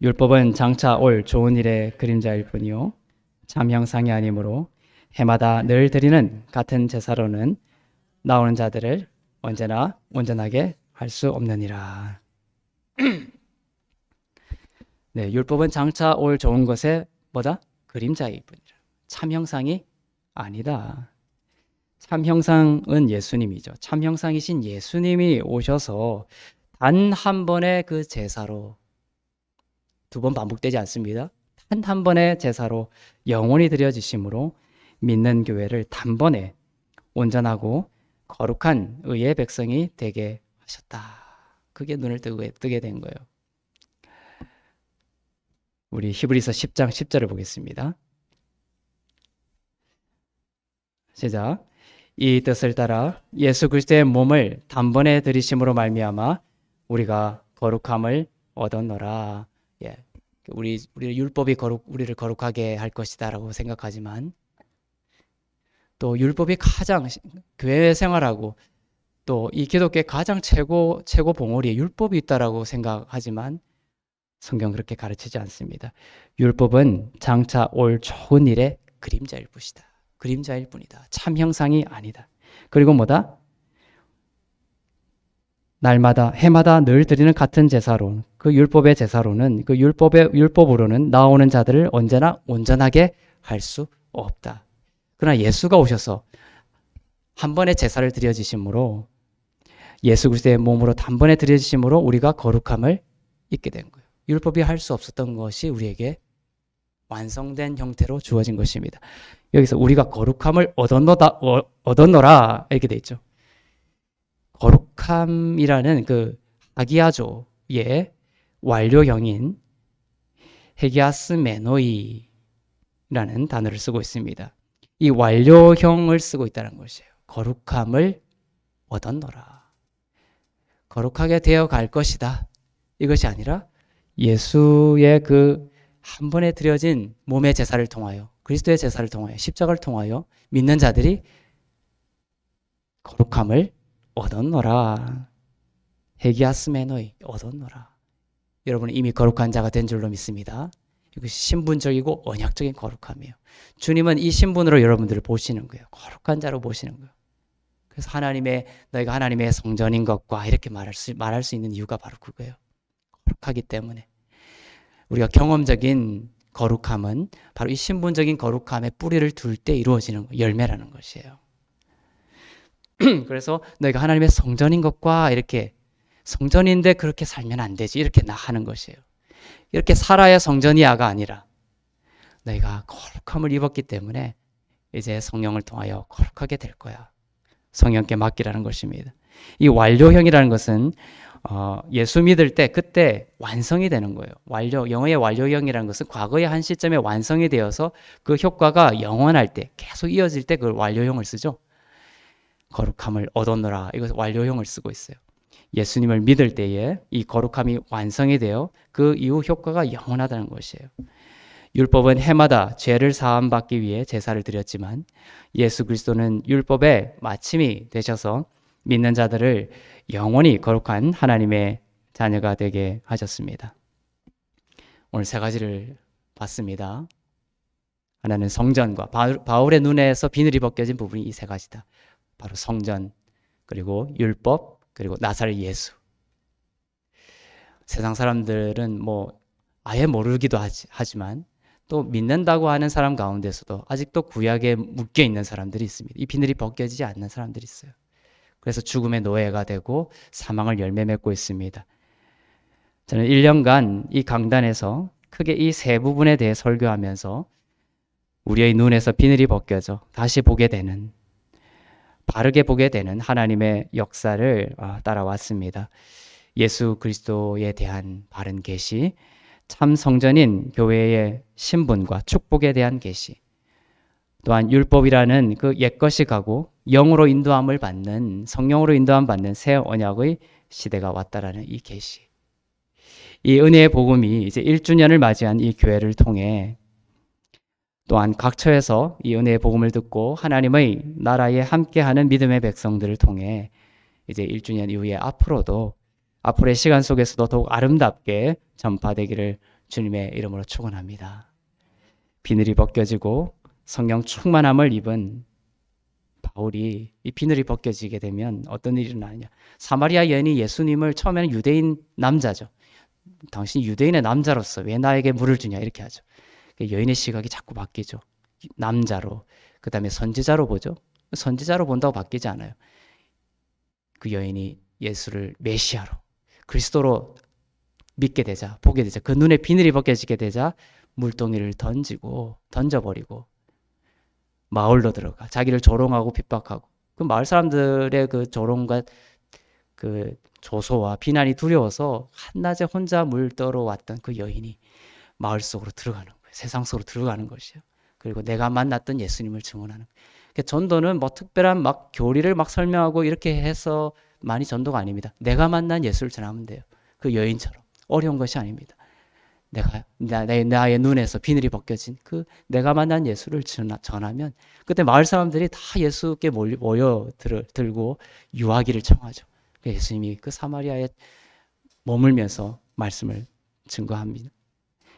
율법은 장차 올 좋은 일의 그림자일 뿐이요 참 형상이 아니므로 해마다 늘 드리는 같은 제사로는 나오는 자들을 언제나 온전하게 할 수 없느니라. 네, 율법은 장차 올 좋은 것의 뭐다? 그림자일 뿐이라. 참 형상이 아니다. 참 형상은 예수님이죠. 참 형상이신 예수님이 오셔서 단 한 번의 그 제사로 두 번 반복되지 않습니다. 단 한 번의 제사로 영원히 드려지심으로 믿는 교회를 단번에 온전하고 거룩한 의의 백성이 되게 하셨다. 그게 눈을 뜨게 된 거예요. 우리 히브리서 10장 10절을 보겠습니다. 시작. 이 뜻을 따라 예수 그리스도의 몸을 단번에 들이심으로 말미암아 우리가 거룩함을 얻었노라. 예. 우리 율법이 우리를 거룩하게 할 것이다라고 생각하지만 또 율법이 가장 교회 생활하고 또 이 기독교의 가장 최고 봉우리에 율법이 있다라고 생각하지만 성경 그렇게 가르치지 않습니다. 율법은 장차 올 좋은 일의 그림자일 뿐이다. 그림자일 뿐이다. 참 형상이 아니다. 그리고 뭐다? 날마다 해마다 늘 드리는 같은 제사로 그 율법의 제사로는 그 율법으로는 나오는 자들을 언제나 온전하게 할 수 없다. 그러나 예수가 오셔서 한 번의 제사를 드려지심으로 예수 그리스도의 몸으로 단번에 드려지심으로 우리가 거룩함을 잊게 된 거예요. 율법이 할 수 없었던 것이 우리에게 완성된 형태로 주어진 것입니다. 여기서 우리가 거룩함을 얻었노라 이렇게 돼 있죠. 거룩함이라는 그 아기아조의 완료형인 헤기아스메노이라는 단어를 쓰고 있습니다. 이 완료형을 쓰고 있다는 것이에요. 거룩함을 얻었노라. 거룩하게 되어 갈 것이다. 이것이 아니라 예수의 그 한 번에 드려진 몸의 제사를 통하여, 그리스도의 제사를 통하여, 십자가를 통하여 믿는 자들이 거룩함을 얻었노라. 헤기아스메노이, 얻었노라. 여러분은 이미 거룩한 자가 된 줄로 믿습니다. 이것이 신분적이고 언약적인 거룩함이에요. 주님은 이 신분으로 여러분들을 보시는 거예요. 거룩한 자로 보시는 거예요. 그래서 너희가 하나님의 성전인 것과 이렇게 말할 수 있는 이유가 바로 그거예요. 거룩하기 때문에. 우리가 경험적인 거룩함은 바로 이 신분적인 거룩함에 뿌리를 둘 때 이루어지는 열매라는 것이에요. 그래서 너희가 하나님의 성전인 것과 이렇게, 성전인데 그렇게 살면 안 되지, 이렇게 하는 것이에요. 이렇게 살아야 성전이야가 아니라 너희가 거룩함을 입었기 때문에 이제 성령을 통하여 거룩하게 될 거야. 성령께 맡기라는 것입니다. 이 완료형이라는 것은 예수 믿을 때 그때 완성이 되는 거예요. 영어의 완료형이라는 것은 과거의 한 시점에 완성이 되어서 그 효과가 영원할 때, 계속 이어질 때 그걸 완료형을 쓰죠. 거룩함을 얻었노라, 이것을 완료형을 쓰고 있어요. 예수님을 믿을 때에 이 거룩함이 완성이 되어 그 이후 효과가 영원하다는 것이에요. 율법은 해마다 죄를 사함받기 위해 제사를 드렸지만 예수 그리스도는 율법의 마침이 되셔서 믿는 자들을 영원히 거룩한 하나님의 자녀가 되게 하셨습니다. 오늘 세 가지를 봤습니다. 하나는 성전과 바울의 눈에서 비늘이 벗겨진 부분이 이 세 가지다. 바로 성전, 그리고 율법, 그리고 나사렛 예수. 세상 사람들은 아예 모르기도 하지만 또 믿는다고 하는 사람 가운데서도 아직도 구약에 묶여 있는 사람들이 있습니다. 이 비늘이 벗겨지지 않는 사람들이 있어요. 그래서 죽음의 노예가 되고 사망을 열매 맺고 있습니다. 저는 1년간 이 강단에서 크게 이 세 부분에 대해 설교하면서 우리의 눈에서 비늘이 벗겨져 다시 보게 되는, 바르게 보게 되는 하나님의 역사를 따라왔습니다. 예수 그리스도에 대한 바른 계시, 참 성전인 교회의 신분과 축복에 대한 계시, 또한 율법이라는 그 옛것이 가고 영으로 인도함을 받는, 성령으로 인도함 받는 새 언약의 시대가 왔다라는 이 계시. 이 은혜의 복음이 이제 1주년을 맞이한 이 교회를 통해 또한 각 처에서 이 은혜의 복음을 듣고 하나님의 나라에 함께하는 믿음의 백성들을 통해 이제 1주년 이후에 앞으로의 시간 속에서도 더욱 아름답게 전파되기를 주님의 이름으로 축원합니다. 비늘이 벗겨지고 성령 충만함을 입은 바울이 이 비늘이 벗겨지게 되면 어떤 일이 일어나느냐. 사마리아 여인이 예수님을 처음에는 유대인 남자죠. 당신이 유대인의 남자로서 왜 나에게 물을 주냐 이렇게 하죠. 여인의 시각이 자꾸 바뀌죠. 남자로, 그 다음에 선지자로 보죠. 선지자로 본다고 바뀌지 않아요. 그 여인이 예수를 메시아로, 그리스도로 믿게 되자, 보게 되자, 그 눈에 비늘이 벗겨지게 되자 물동이를 던져버리고 마을로 들어가 자기를 조롱하고 핍박하고, 그 마을 사람들의 그 조롱과 그 조소와 비난이 두려워서 한낮에 혼자 물떠러 왔던 그 여인이 마을 속으로 들어가는 거예요. 세상 속으로 들어가는 것이에요. 그리고 내가 만났던 예수님을 증언하는 거예요. 그러니까 전도는 특별한 교리를 설명하고 이렇게 해서 많이 전도가 아닙니다. 내가 만난 예수를 전하면 돼요. 그 여인처럼 어려운 것이 아닙니다. 나의 눈에서 비늘이 벗겨진 그 내가 만난 예수를 전하면 그때 마을 사람들이 다 예수께 모여들고 유하기를 청하죠. 예수님이 그 사마리아에 머물면서 말씀을 증거합니다.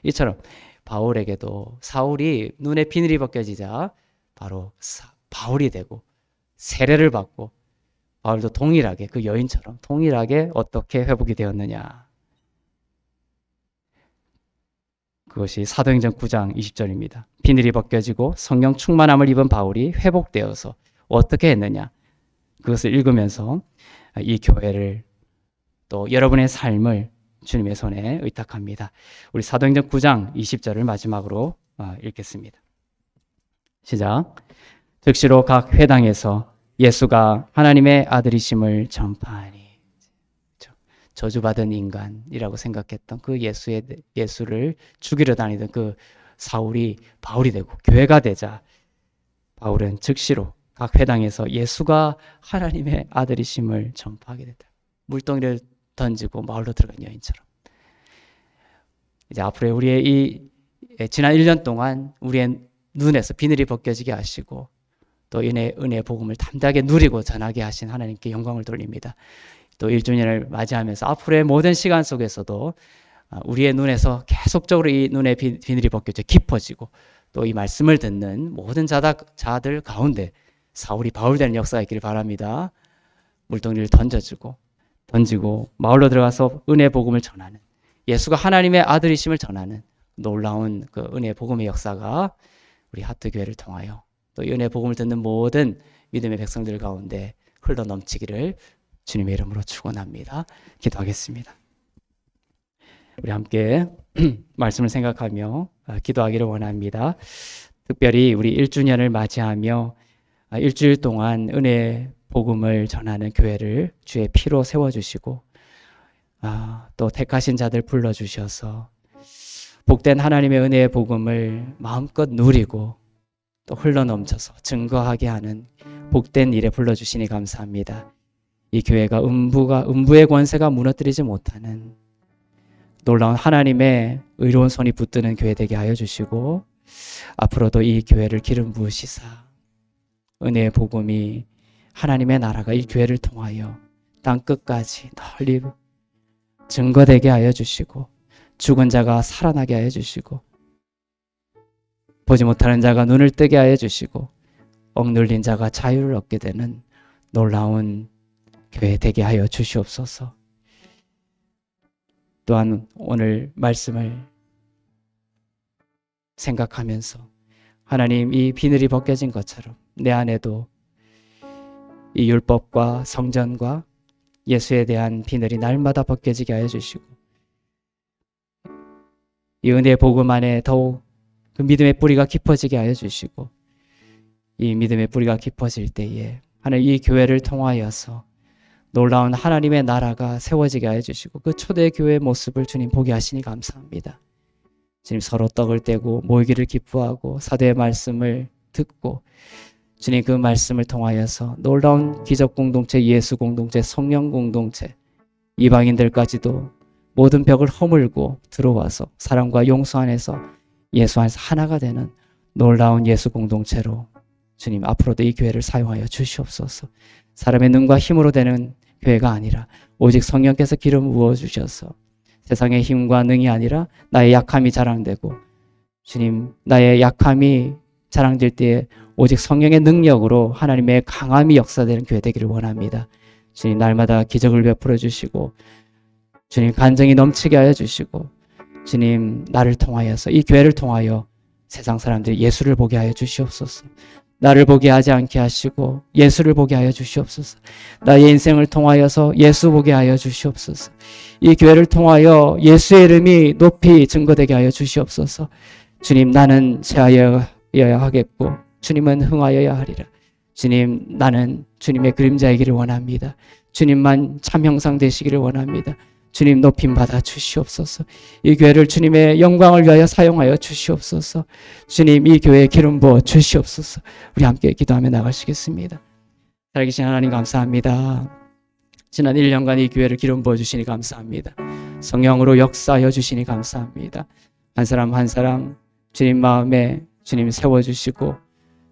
이처럼 바울에게도 사울이 눈에 비늘이 벗겨지자 바로 바울이 되고 세례를 받고 바울도 동일하게 그 여인처럼 동일하게 어떻게 회복이 되었느냐. 그것이 사도행전 9장 20절입니다. 비늘이 벗겨지고 성령 충만함을 입은 바울이 회복되어서 어떻게 했느냐. 그것을 읽으면서 이 교회를 또 여러분의 삶을 주님의 손에 의탁합니다. 우리 사도행전 9장 20절을 마지막으로 읽겠습니다. 시작. 즉시로 각 회당에서 예수가 하나님의 아들이심을 전파하니. 저주받은 인간이라고 생각했던 그 예수를 죽이러 다니던 그 사울이 바울이 되고 교회가 되자 바울은 즉시로 각 회당에서 예수가 하나님의 아들이심을 전파하게 됐다. 물동이를 던지고 마을로 들어간 여인처럼 이제 앞으로 우리의 이 지난 1년 동안 우리의 눈에서 비늘이 벗겨지게 하시고 또 은혜 복음을 담대하게 누리고 전하게 하신 하나님께 영광을 돌립니다. 또 1주년을 맞이하면서 앞으로의 모든 시간 속에서도 우리의 눈에서 계속적으로 이 눈의 비늘이 벗겨져 깊어지고 또 이 말씀을 듣는 모든 자들 가운데 사울이 바울 되는 역사가 있기를 바랍니다. 물동이를 던지고 마을로 들어가서 은혜 복음을 전하는, 예수가 하나님의 아들이심을 전하는 놀라운 그 은혜 복음의 역사가 우리 하트교회를 통하여 또 이 은혜 복음을 듣는 모든 믿음의 백성들 가운데 흘러 넘치기를 주님의 이름으로 축원합니다. 기도하겠습니다. 우리 함께 말씀을 생각하며 기도하기를 원합니다. 특별히 우리 1주년을 맞이하며 일주일 동안 은혜 복음을 전하는 교회를 주의 피로 세워주시고 또 택하신 자들 불러주셔서 복된 하나님의 은혜의 복음을 마음껏 누리고 또 흘러넘쳐서 증거하게 하는 복된 일에 불러주시니 감사합니다. 이 교회가 음부의 권세가 무너뜨리지 못하는 놀라운 하나님의 의로운 손이 붙드는 교회 되게 하여 주시고 앞으로도 이 교회를 기름 부으시사 은혜의 복음이 하나님의 나라가 이 교회를 통하여 땅끝까지 널리 증거되게 하여 주시고 죽은 자가 살아나게 하여 주시고 보지 못하는 자가 눈을 뜨게 하여 주시고 억눌린 자가 자유를 얻게 되는 놀라운 교회 되게 하여 주시옵소서. 또한 오늘 말씀을 생각하면서 하나님 이 비늘이 벗겨진 것처럼 내 안에도 이 율법과 성전과 예수에 대한 비늘이 날마다 벗겨지게 하여 주시고 이 은혜의 복음 안에 더욱 그 믿음의 뿌리가 깊어지게 하여 주시고 이 믿음의 뿌리가 깊어질 때에 하나님 이 교회를 통하여서 놀라운 하나님의 나라가 세워지게 하여 주시고 그 초대 교회의 모습을 주님 보게 하시니 감사합니다. 주님 서로 떡을 떼고 모이기를 기뻐하고 사도의 말씀을 듣고 주님 그 말씀을 통하여서 놀라운 기적 공동체, 예수 공동체, 성령 공동체 이방인들까지도 모든 벽을 허물고 들어와서 사랑과 용서 안에서 예수 안에서 하나가 되는 놀라운 예수 공동체로 주님 앞으로도 이 교회를 사용하여 주시옵소서. 사람의 눈과 힘으로 되는 교회가 아니라 오직 성령께서 기름 부어주셔서 세상의 힘과 능이 아니라 나의 약함이 자랑되고 주님 나의 약함이 자랑될 때에 오직 성령의 능력으로 하나님의 강함이 역사되는 교회 되기를 원합니다. 주님 날마다 기적을 베풀어 주시고 주님 간증이 넘치게 하여 주시고 주님 나를 통하여서 이 교회를 통하여 세상 사람들이 예수를 보게 하여 주시옵소서. 나를 보게 하지 않게 하시고 예수를 보게 하여 주시옵소서. 나의 인생을 통하여서 예수 보게 하여 주시옵소서. 이 교회를 통하여 예수의 이름이 높이 증거되게 하여 주시옵소서. 주님 나는 쇠하여야 하겠고 주님은 흥하여야 하리라. 주님 나는 주님의 그림자이기를 원합니다. 주님만 참 형상 되시기를 원합니다. 주님 높임 받아 주시옵소서. 이 교회를 주님의 영광을 위하여 사용하여 주시옵소서. 주님 이 교회에 기름 부어 주시옵소서. 우리 함께 기도하며 나가시겠습니다. 살아계신 하나님 감사합니다. 지난 1년간 이 교회를 기름 부어 주시니 감사합니다. 성령으로 역사하여 주시니 감사합니다. 한 사람 한 사람 주님 마음에 주님 세워주시고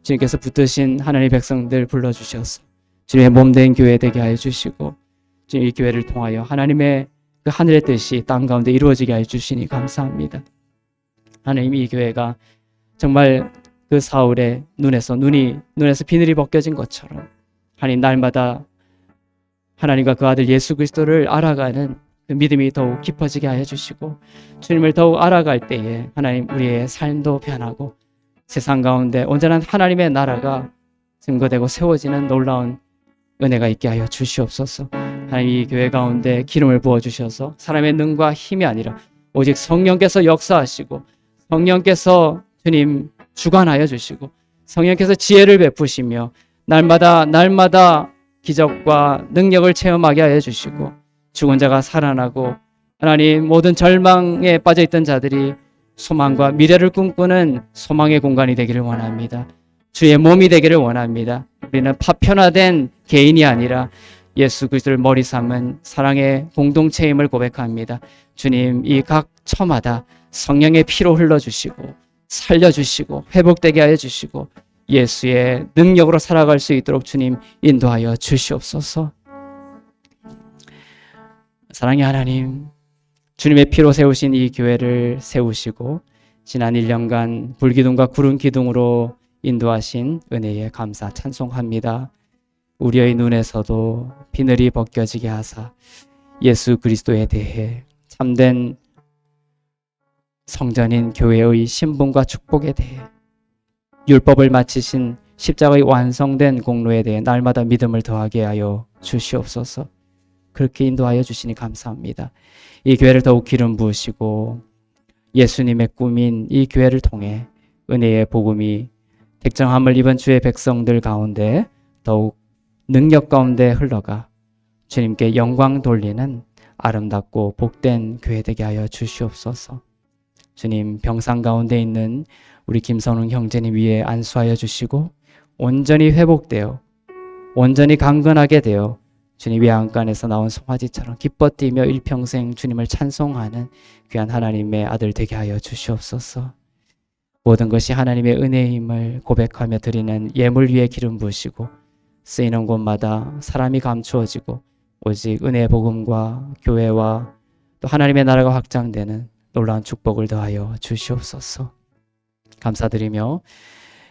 주님께서 붙드신 하나님의 백성들 불러주셔서 주님의 몸된 교회 되게 하여 주시고 주님 이 교회를 통하여 하나님의 그 하늘의 뜻이 땅 가운데 이루어지게 하여 주시니 감사합니다. 하나님 이 교회가 정말 그 사울의 눈에서 비늘이 벗겨진 것처럼 하나님 날마다 하나님과 그 아들 예수 그리스도를 알아가는 그 믿음이 더욱 깊어지게 하여 주시고 주님을 더욱 알아갈 때에 하나님 우리의 삶도 변하고 세상 가운데 온전한 하나님의 나라가 증거되고 세워지는 놀라운 은혜가 있게 하여 주시옵소서. 하나님 이 교회 가운데 기름을 부어주셔서 사람의 능과 힘이 아니라 오직 성령께서 역사하시고 성령께서 주님 주관하여 주시고 성령께서 지혜를 베푸시며 날마다 기적과 능력을 체험하게 하여 주시고 죽은 자가 살아나고 하나님 모든 절망에 빠져있던 자들이 소망과 미래를 꿈꾸는 소망의 공간이 되기를 원합니다. 주의 몸이 되기를 원합니다. 우리는 파편화된 개인이 아니라 예수 그리스도를 머리 삼은 사랑의 공동체임을 고백합니다. 주님, 이 각 처마다 성령의 피로 흘러주시고 살려주시고 회복되게 하여 주시고 예수의 능력으로 살아갈 수 있도록 주님 인도하여 주시옵소서. 사랑의 하나님, 주님의 피로 세우신 이 교회를 세우시고 지난 1년간 불기둥과 구름 기둥으로 인도하신 은혜에 감사 찬송합니다. 우리의 눈에서도 비늘이 벗겨지게 하사 예수 그리스도에 대해 참된 성전인 교회의 신분과 축복에 대해 율법을 마치신 십자가의 완성된 공로에 대해 날마다 믿음을 더하게 하여 주시옵소서. 그렇게 인도하여 주시니 감사합니다. 이 교회를 더욱 기름 부으시고 예수님의 꿈인 이 교회를 통해 은혜의 복음이 택정함을 입은 주의 백성들 가운데 더욱 능력 가운데 흘러가 주님께 영광 돌리는 아름답고 복된 교회 되게 하여 주시옵소서. 주님, 병상 가운데 있는 우리 김선웅 형제님 위에 안수하여 주시고 온전히 회복되어 온전히 강건하게 되어 주님 외양간에서 나온 송아지처럼 기뻐 뛰며 일평생 주님을 찬송하는 귀한 하나님의 아들 되게 하여 주시옵소서. 모든 것이 하나님의 은혜임을 고백하며 드리는 예물 위에 기름 부으시고 쓰이는 곳마다 사람이 감추어지고 오직 은혜의 복음과 교회와 또 하나님의 나라가 확장되는 놀라운 축복을 더하여 주시옵소서. 감사드리며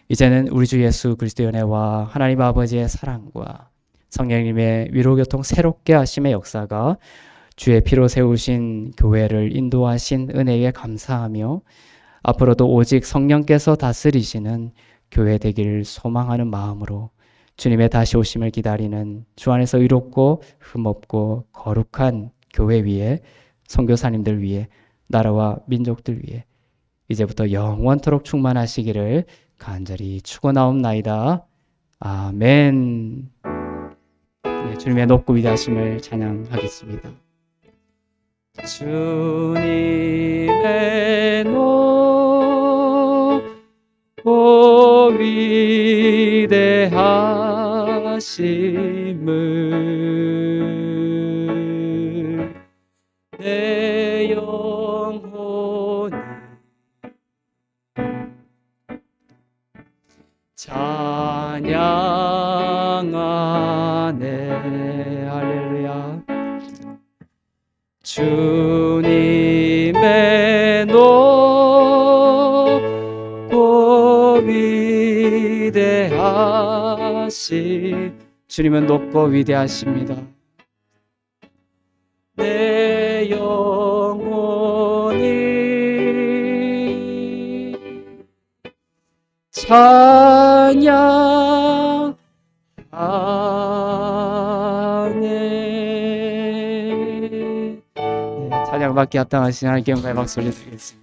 이제는 우리 주 예수 그리스도의 은혜와 하나님 아버지의 사랑과 성령님의 위로교통 새롭게 하심의 역사가 주의 피로 세우신 교회를 인도하신 은혜에 감사하며 앞으로도 오직 성령께서 다스리시는 교회 되기를 소망하는 마음으로 주님의 다시 오심을 기다리는 주 안에서 의롭고 흠없고 거룩한 교회 위에 선교사님들 위에 나라와 민족들 위에 이제부터 영원토록 충만하시기를 간절히 축원하옵나이다. 아멘. 네, 주님의 높고 위대하심을 찬양하겠습니다. 주님의 높고 위대하심을 내 영혼이 찬양하네. 할렐루야. 주님의 높고 위대하시 주님은 높고 위대하십니다. 내 영혼이 찬양하네. 찬양받기 합당하신 하나님께 영광의 박수 올려드리겠습니다.